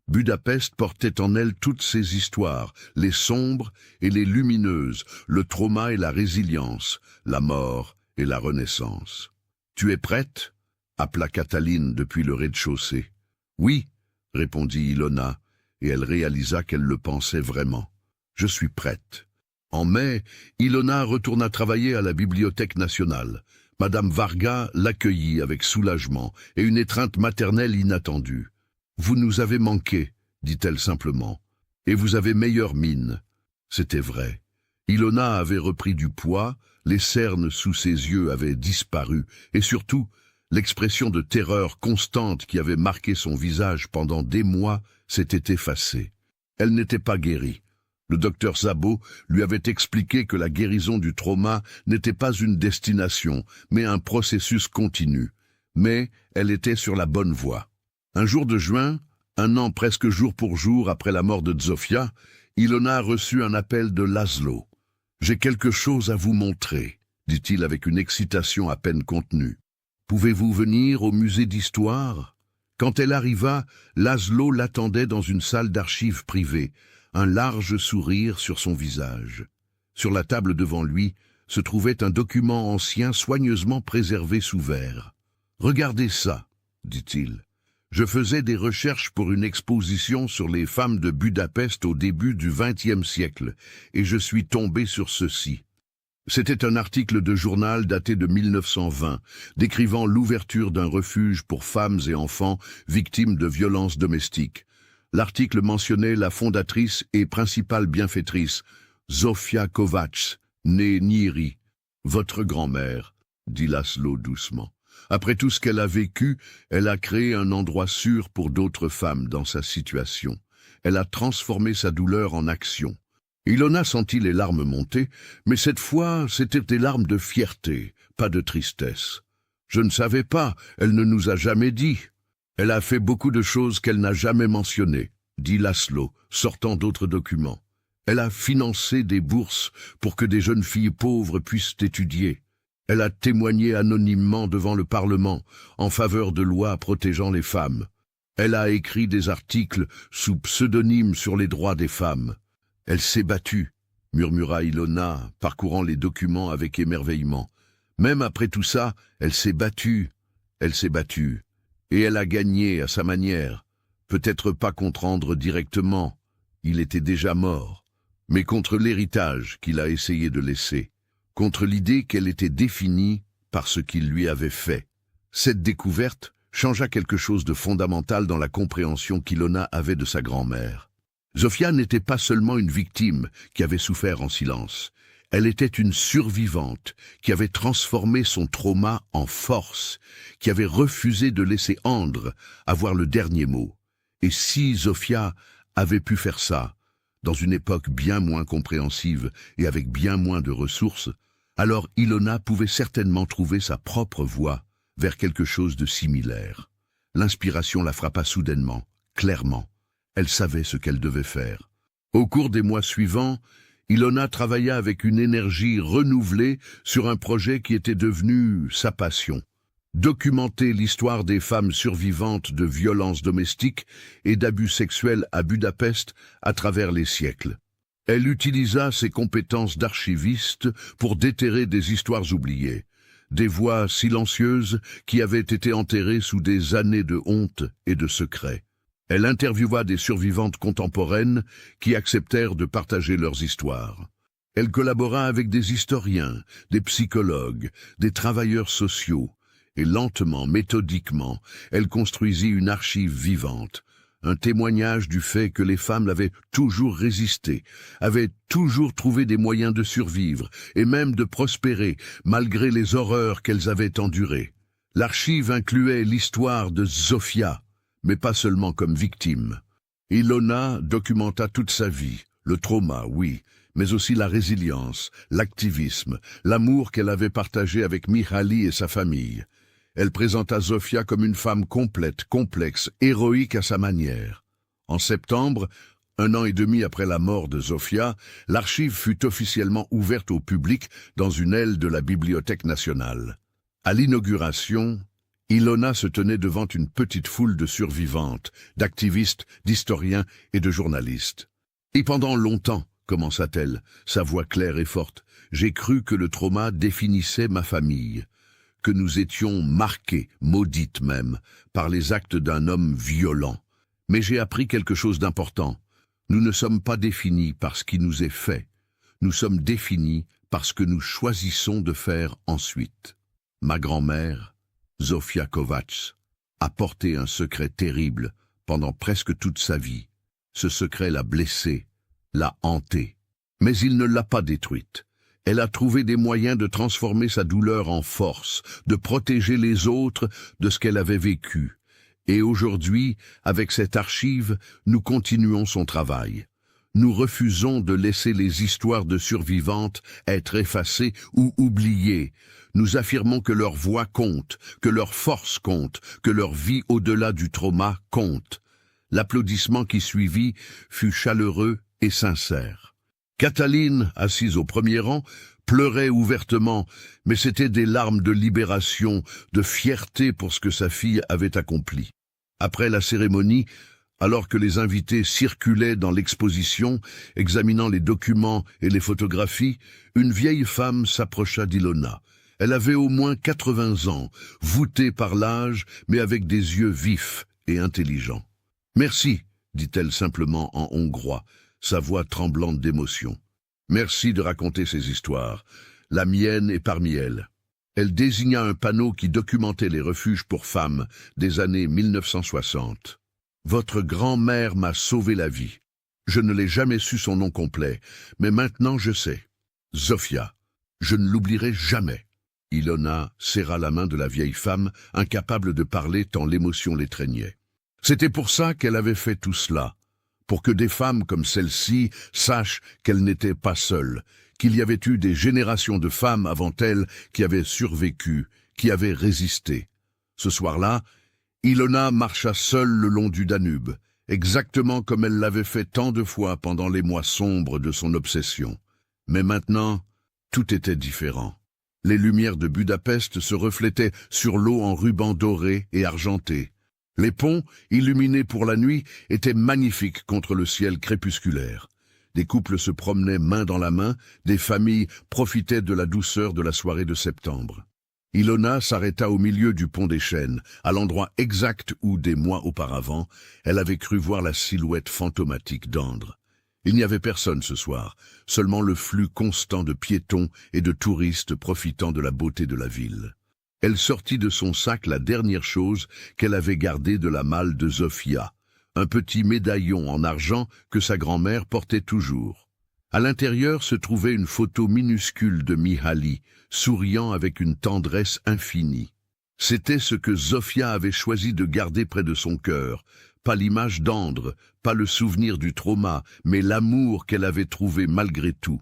S1: Budapest portait en elle toutes ces histoires, les sombres et les lumineuses, le trauma et la résilience, la mort et la renaissance. « Tu es prête ?» appela Cataline depuis le rez-de-chaussée. « Oui », répondit Ilona, et elle réalisa qu'elle le pensait vraiment. « Je suis prête. » En mai, Ilona retourna travailler à la Bibliothèque nationale. Madame Varga l'accueillit avec soulagement et une étreinte maternelle inattendue. « Vous nous avez manqué, dit-elle simplement, et vous avez meilleure mine. » C'était vrai. Ilona avait repris du poids, les cernes sous ses yeux avaient disparu, et surtout, l'expression de terreur constante qui avait marqué son visage pendant des mois s'était effacée. Elle n'était pas guérie. Le docteur Szabó lui avait expliqué que la guérison du trauma n'était pas une destination, mais un processus continu. Mais elle était sur la bonne voie. Un jour de juin, un an presque jour pour jour après la mort de Zofia, Ilona reçut un appel de Laszlo. « J'ai quelque chose à vous montrer », dit-il avec une excitation à peine contenue. « Pouvez-vous venir au musée d'histoire ?» Quand elle arriva, Laszlo l'attendait dans une salle d'archives privée, un large sourire sur son visage. Sur la table devant lui se trouvait un document ancien soigneusement préservé sous verre. « Regardez ça », dit-il. « Je faisais des recherches pour une exposition sur les femmes de Budapest au début du XXe siècle, et je suis tombé sur ceci. » C'était un article de journal daté de 1920, décrivant l'ouverture d'un refuge pour femmes et enfants victimes de violences domestiques. L'article mentionnait la fondatrice et principale bienfaitrice, Zofia Kovács, née Nyíri. « Votre grand-mère, » dit Laszlo doucement. Après tout ce qu'elle a vécu, elle a créé un endroit sûr pour d'autres femmes dans sa situation. Elle a transformé sa douleur en action. Ilona sentit les larmes monter, mais cette fois, c'étaient des larmes de fierté, pas de tristesse. « Je ne savais pas, elle ne nous a jamais dit. Elle a fait beaucoup de choses qu'elle n'a jamais mentionnées, » dit Laszlo, sortant d'autres documents. « Elle a financé des bourses pour que des jeunes filles pauvres puissent étudier. Elle a témoigné anonymement devant le Parlement en faveur de lois protégeant les femmes. Elle a écrit des articles sous pseudonyme sur les droits des femmes. Elle s'est battue, » murmura Ilona, parcourant les documents avec émerveillement. « Même après tout ça, elle s'est battue. Elle s'est battue. Et elle a gagné à sa manière. Peut-être pas contre André directement, il était déjà mort, mais contre l'héritage qu'il a essayé de laisser. Contre l'idée qu'elle était définie par ce qu'il lui avait fait. Cette découverte changea quelque chose de fondamental dans la compréhension qu'Ilona avait de sa grand-mère. Zofia n'était pas seulement une victime qui avait souffert en silence. Elle était une survivante qui avait transformé son trauma en force, qui avait refusé de laisser André avoir le dernier mot. Et si Zofia avait pu faire ça, dans une époque bien moins compréhensive et avec bien moins de ressources, alors Ilona pouvait certainement trouver sa propre voie vers quelque chose de similaire. L'inspiration la frappa soudainement, clairement. Elle savait ce qu'elle devait faire. Au cours des mois suivants, Ilona travailla avec une énergie renouvelée sur un projet qui était devenu sa passion. Documenter l'histoire des femmes survivantes de violences domestiques et d'abus sexuels à Budapest à travers les siècles. Elle utilisa ses compétences d'archiviste pour déterrer des histoires oubliées, des voix silencieuses qui avaient été enterrées sous des années de honte et de secret. Elle interviewa des survivantes contemporaines qui acceptèrent de partager leurs histoires. Elle collabora avec des historiens, des psychologues, des travailleurs sociaux, et lentement, méthodiquement, elle construisit une archive vivante, un témoignage du fait que les femmes avaient toujours résisté, avaient toujours trouvé des moyens de survivre et même de prospérer malgré les horreurs qu'elles avaient endurées. L'archive incluait l'histoire de Zofia, mais pas seulement comme victime. Ilona documenta toute sa vie, le trauma, oui, mais aussi la résilience, l'activisme, l'amour qu'elle avait partagé avec Mihaly et sa famille. Elle présenta Zofia comme une femme complète, complexe, héroïque à sa manière. En septembre, 1 an et demi après la mort de Zofia, l'archive fut officiellement ouverte au public dans une aile de la Bibliothèque nationale. À l'inauguration, Ilona se tenait devant une petite foule de survivantes, d'activistes, d'historiens et de journalistes. « Et pendant longtemps, commença-t-elle, sa voix claire et forte, j'ai cru que le trauma définissait ma famille, que nous étions marqués, maudites même, par les actes d'un homme violent. Mais j'ai appris quelque chose d'important. Nous ne sommes pas définis par ce qui nous est fait. Nous sommes définis par ce que nous choisissons de faire ensuite. » Ma grand-mère, Zofia Kovacs, a porté un secret terrible pendant presque toute sa vie. Ce secret l'a blessée, l'a hantée. Mais il ne l'a pas détruite. Elle a trouvé des moyens de transformer sa douleur en force, de protéger les autres de ce qu'elle avait vécu. Et aujourd'hui, avec cette archive, nous continuons son travail. Nous refusons de laisser les histoires de survivantes être effacées ou oubliées. Nous affirmons que leur voix compte, que leur force compte, que leur vie au-delà du trauma compte. L'applaudissement qui suivit fut chaleureux et sincère. Cataline, assise au premier rang, pleurait ouvertement, mais c'étaient des larmes de libération, de fierté pour ce que sa fille avait accompli. Après la cérémonie, alors que les invités circulaient dans l'exposition, examinant les documents et les photographies, une vieille femme s'approcha d'Ilona. Elle avait au moins 80 ans, voûtée par l'âge, mais avec des yeux vifs et intelligents. « Merci », dit-elle simplement en hongrois, sa voix tremblante d'émotion. « Merci de raconter ces histoires. La mienne est parmi elles. » Elle désigna un panneau qui documentait les refuges pour femmes des années 1960. « Votre grand-mère m'a sauvé la vie. Je ne l'ai jamais su son nom complet, mais maintenant je sais. Zofia. Je ne l'oublierai jamais. » Ilona serra la main de la vieille femme, incapable de parler tant l'émotion l'étreignait. C'était pour ça qu'elle avait fait tout cela. Pour que des femmes comme celle-ci sachent qu'elles n'étaient pas seules, qu'il y avait eu des générations de femmes avant elles qui avaient survécu, qui avaient résisté. Ce soir-là, Ilona marcha seule le long du Danube, exactement comme elle l'avait fait tant de fois pendant les mois sombres de son obsession. Mais maintenant, tout était différent. Les lumières de Budapest se reflétaient sur l'eau en rubans dorés et argentés. Les ponts, illuminés pour la nuit, étaient magnifiques contre le ciel crépusculaire. Des couples se promenaient main dans la main, des familles profitaient de la douceur de la soirée de septembre. Ilona s'arrêta au milieu du pont des Chênes, à l'endroit exact où, des mois auparavant, elle avait cru voir la silhouette fantomatique d'Andre. Il n'y avait personne ce soir, seulement le flux constant de piétons et de touristes profitant de la beauté de la ville. Elle sortit de son sac la dernière chose qu'elle avait gardée de la malle de Zofia, un petit médaillon en argent que sa grand-mère portait toujours. À l'intérieur se trouvait une photo minuscule de Mihaly, souriant avec une tendresse infinie. C'était ce que Zofia avait choisi de garder près de son cœur, pas l'image d'Andre, pas le souvenir du trauma, mais l'amour qu'elle avait trouvé malgré tout.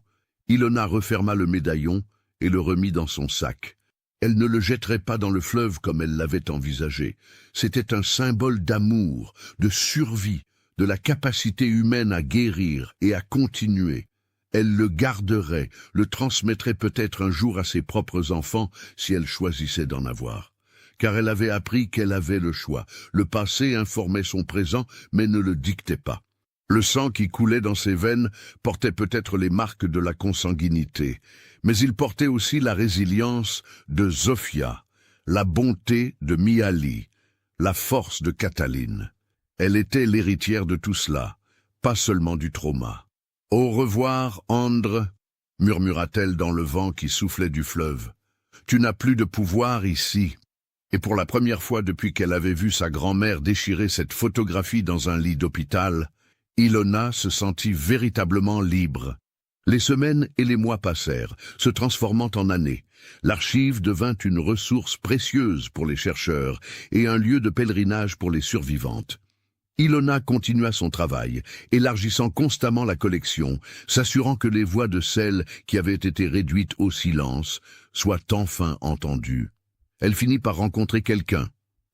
S1: Ilona referma le médaillon et le remit dans son sac. Elle ne le jetterait pas dans le fleuve comme elle l'avait envisagé. C'était un symbole d'amour, de survie, de la capacité humaine à guérir et à continuer. Elle le garderait, le transmettrait peut-être un jour à ses propres enfants si elle choisissait d'en avoir. Car elle avait appris qu'elle avait le choix. Le passé informait son présent, mais ne le dictait pas. Le sang qui coulait dans ses veines portait peut-être les marques de la consanguinité, mais il portait aussi la résilience de Zofia, la bonté de Mihaly, la force de Cataline. Elle était l'héritière de tout cela, pas seulement du trauma. « Au revoir, Andre » murmura-t-elle dans le vent qui soufflait du fleuve. « Tu n'as plus de pouvoir ici. » Et pour la première fois depuis qu'elle avait vu sa grand-mère déchirer cette photographie dans un lit d'hôpital, Ilona se sentit véritablement libre. Les semaines et les mois passèrent, se transformant en années. L'archive devint une ressource précieuse pour les chercheurs et un lieu de pèlerinage pour les survivantes. Ilona continua son travail, élargissant constamment la collection, s'assurant que les voix de celles qui avaient été réduites au silence soient enfin entendues. Elle finit par rencontrer quelqu'un,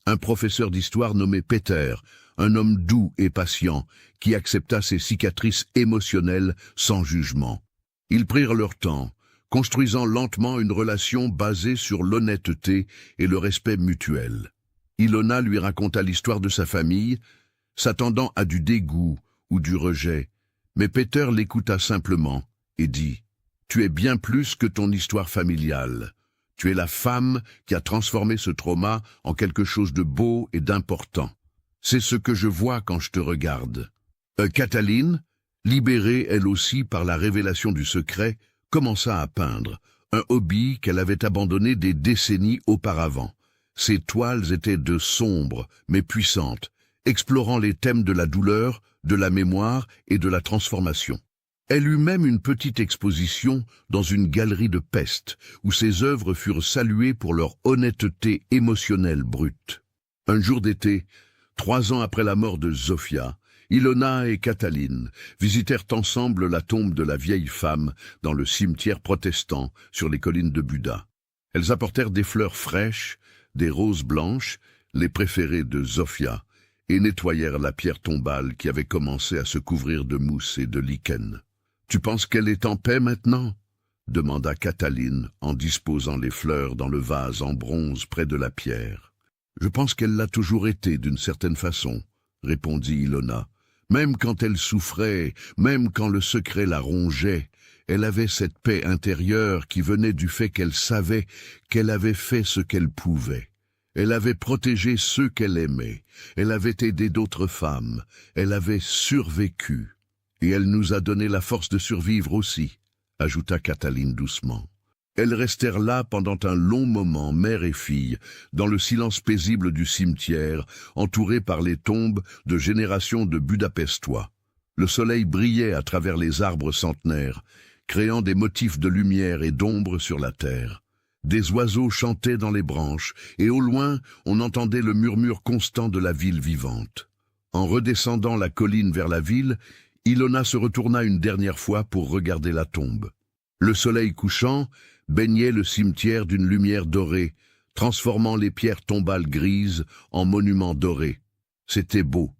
S1: un professeur d'histoire nommé Peter, un homme doux et patient, qui accepta ses cicatrices émotionnelles sans jugement. Ils prirent leur temps, construisant lentement une relation basée sur l'honnêteté et le respect mutuel. Ilona lui raconta l'histoire de sa famille, s'attendant à du dégoût ou du rejet, mais Peter l'écouta simplement et dit « Tu es bien plus que ton histoire familiale. Tu es la femme qui a transformé ce trauma en quelque chose de beau et d'important. C'est ce que je vois quand je te regarde. » Cataline, libérée elle aussi par la révélation du secret, commença à peindre, un hobby qu'elle avait abandonné des décennies auparavant. Ses toiles étaient de sombres mais puissantes, explorant les thèmes de la douleur, de la mémoire et de la transformation. Elle eut même une petite exposition dans une galerie de Pest, où ses œuvres furent saluées pour leur honnêteté émotionnelle brute. Un jour d'été, 3 ans après la mort de Zofia, Ilona et Cataline visitèrent ensemble la tombe de la vieille femme dans le cimetière protestant sur les collines de Buda. Elles apportèrent des fleurs fraîches, des roses blanches, les préférées de Zofia, et nettoyèrent la pierre tombale qui avait commencé à se couvrir de mousse et de lichen. « Tu penses qu'elle est en paix maintenant ?» demanda Cataline en disposant les fleurs dans le vase en bronze près de la pierre. « Je pense qu'elle l'a toujours été d'une certaine façon, » répondit Ilona. « Même quand elle souffrait, même quand le secret la rongeait, elle avait cette paix intérieure qui venait du fait qu'elle savait qu'elle avait fait ce qu'elle pouvait. Elle avait protégé ceux qu'elle aimait, elle avait aidé d'autres femmes, elle avait survécu. Et elle nous a donné la force de survivre aussi, ajouta Cataline doucement. Elles restèrent là pendant un long moment, mère et fille, dans le silence paisible du cimetière, entourées par les tombes de générations de Budapestois. Le soleil brillait à travers les arbres centenaires, créant des motifs de lumière et d'ombre sur la terre. Des oiseaux chantaient dans les branches, et au loin, on entendait le murmure constant de la ville vivante. En redescendant la colline vers la ville, Ilona se retourna une dernière fois pour regarder la tombe. Le soleil couchant baignait le cimetière d'une lumière dorée, transformant les pierres tombales grises en monuments dorés. C'était beau,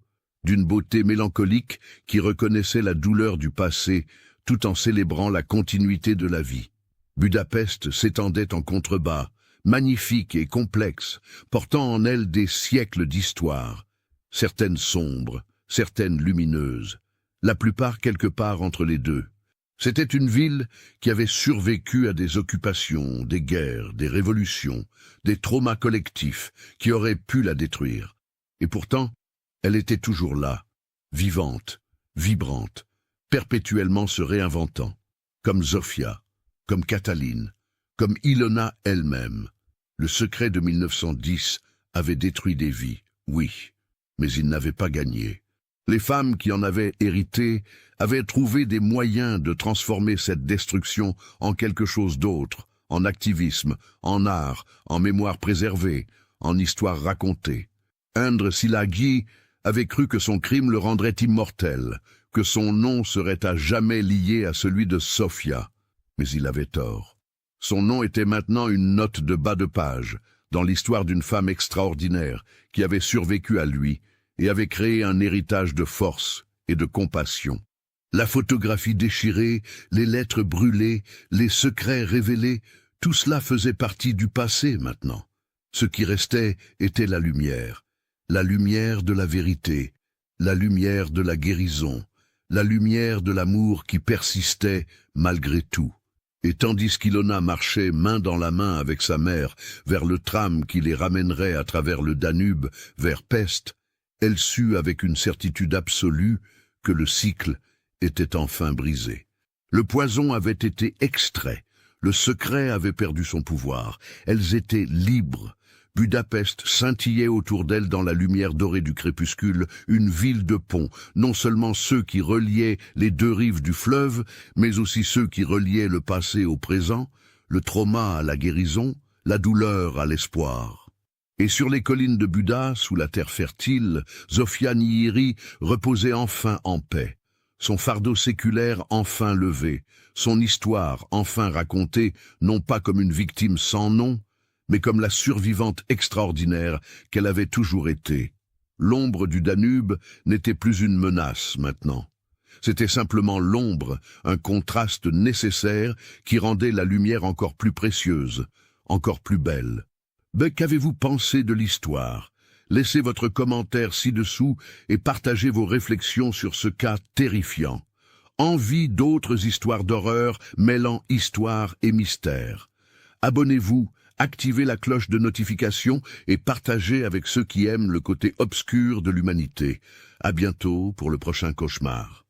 S1: d'une beauté mélancolique qui reconnaissait la douleur du passé tout en célébrant la continuité de la vie. Budapest s'étendait en contrebas, magnifique et complexe, portant en elle des siècles d'histoire, certaines sombres, certaines lumineuses, la plupart quelque part entre les deux. C'était une ville qui avait survécu à des occupations, des guerres, des révolutions, des traumas collectifs qui auraient pu la détruire. Et pourtant, elle était toujours là, vivante, vibrante, perpétuellement se réinventant, comme Zofia, comme Cataline, comme Ilona elle-même. Le secret de 1910 avait détruit des vies, oui, mais il n'avait pas gagné. Les femmes qui en avaient hérité avaient trouvé des moyens de transformer cette destruction en quelque chose d'autre, en activisme, en art, en mémoire préservée, en histoire racontée. Endre Szilágyi avait cru que son crime le rendrait immortel, que son nom serait à jamais lié à celui de Zofia. Mais il avait tort. Son nom était maintenant une note de bas de page, dans l'histoire d'une femme extraordinaire qui avait survécu à lui et avait créé un héritage de force et de compassion. La photographie déchirée, les lettres brûlées, les secrets révélés, tout cela faisait partie du passé maintenant. Ce qui restait était la lumière de la vérité, la lumière de la guérison, la lumière de l'amour qui persistait malgré tout. Et tandis qu'Ilona marchait main dans la main avec sa mère vers le tram qui les ramènerait à travers le Danube vers Pest, elle sut avec une certitude absolue que le cycle était enfin brisé. Le poison avait été extrait, le secret avait perdu son pouvoir, elles étaient libres. Budapest scintillait autour d'elle dans la lumière dorée du crépuscule, une ville de ponts, non seulement ceux qui reliaient les deux rives du fleuve, mais aussi ceux qui reliaient le passé au présent, le trauma à la guérison, la douleur à l'espoir. Et sur les collines de Buda, sous la terre fertile, Zofia Nihiri reposait enfin en paix. Son fardeau séculaire enfin levé, son histoire enfin racontée, non pas comme une victime sans nom, mais comme la survivante extraordinaire qu'elle avait toujours été. L'ombre du Danube n'était plus une menace maintenant. C'était simplement l'ombre, un contraste nécessaire qui rendait la lumière encore plus précieuse, encore plus belle. Mais qu'avez-vous pensé de l'histoire? Laissez votre commentaire ci-dessous et partagez vos réflexions sur ce cas terrifiant. Envie d'autres histoires d'horreur mêlant histoire et mystère. Abonnez-vous, activez la cloche de notification et partagez avec ceux qui aiment le côté obscur de l'humanité. À bientôt pour le prochain cauchemar.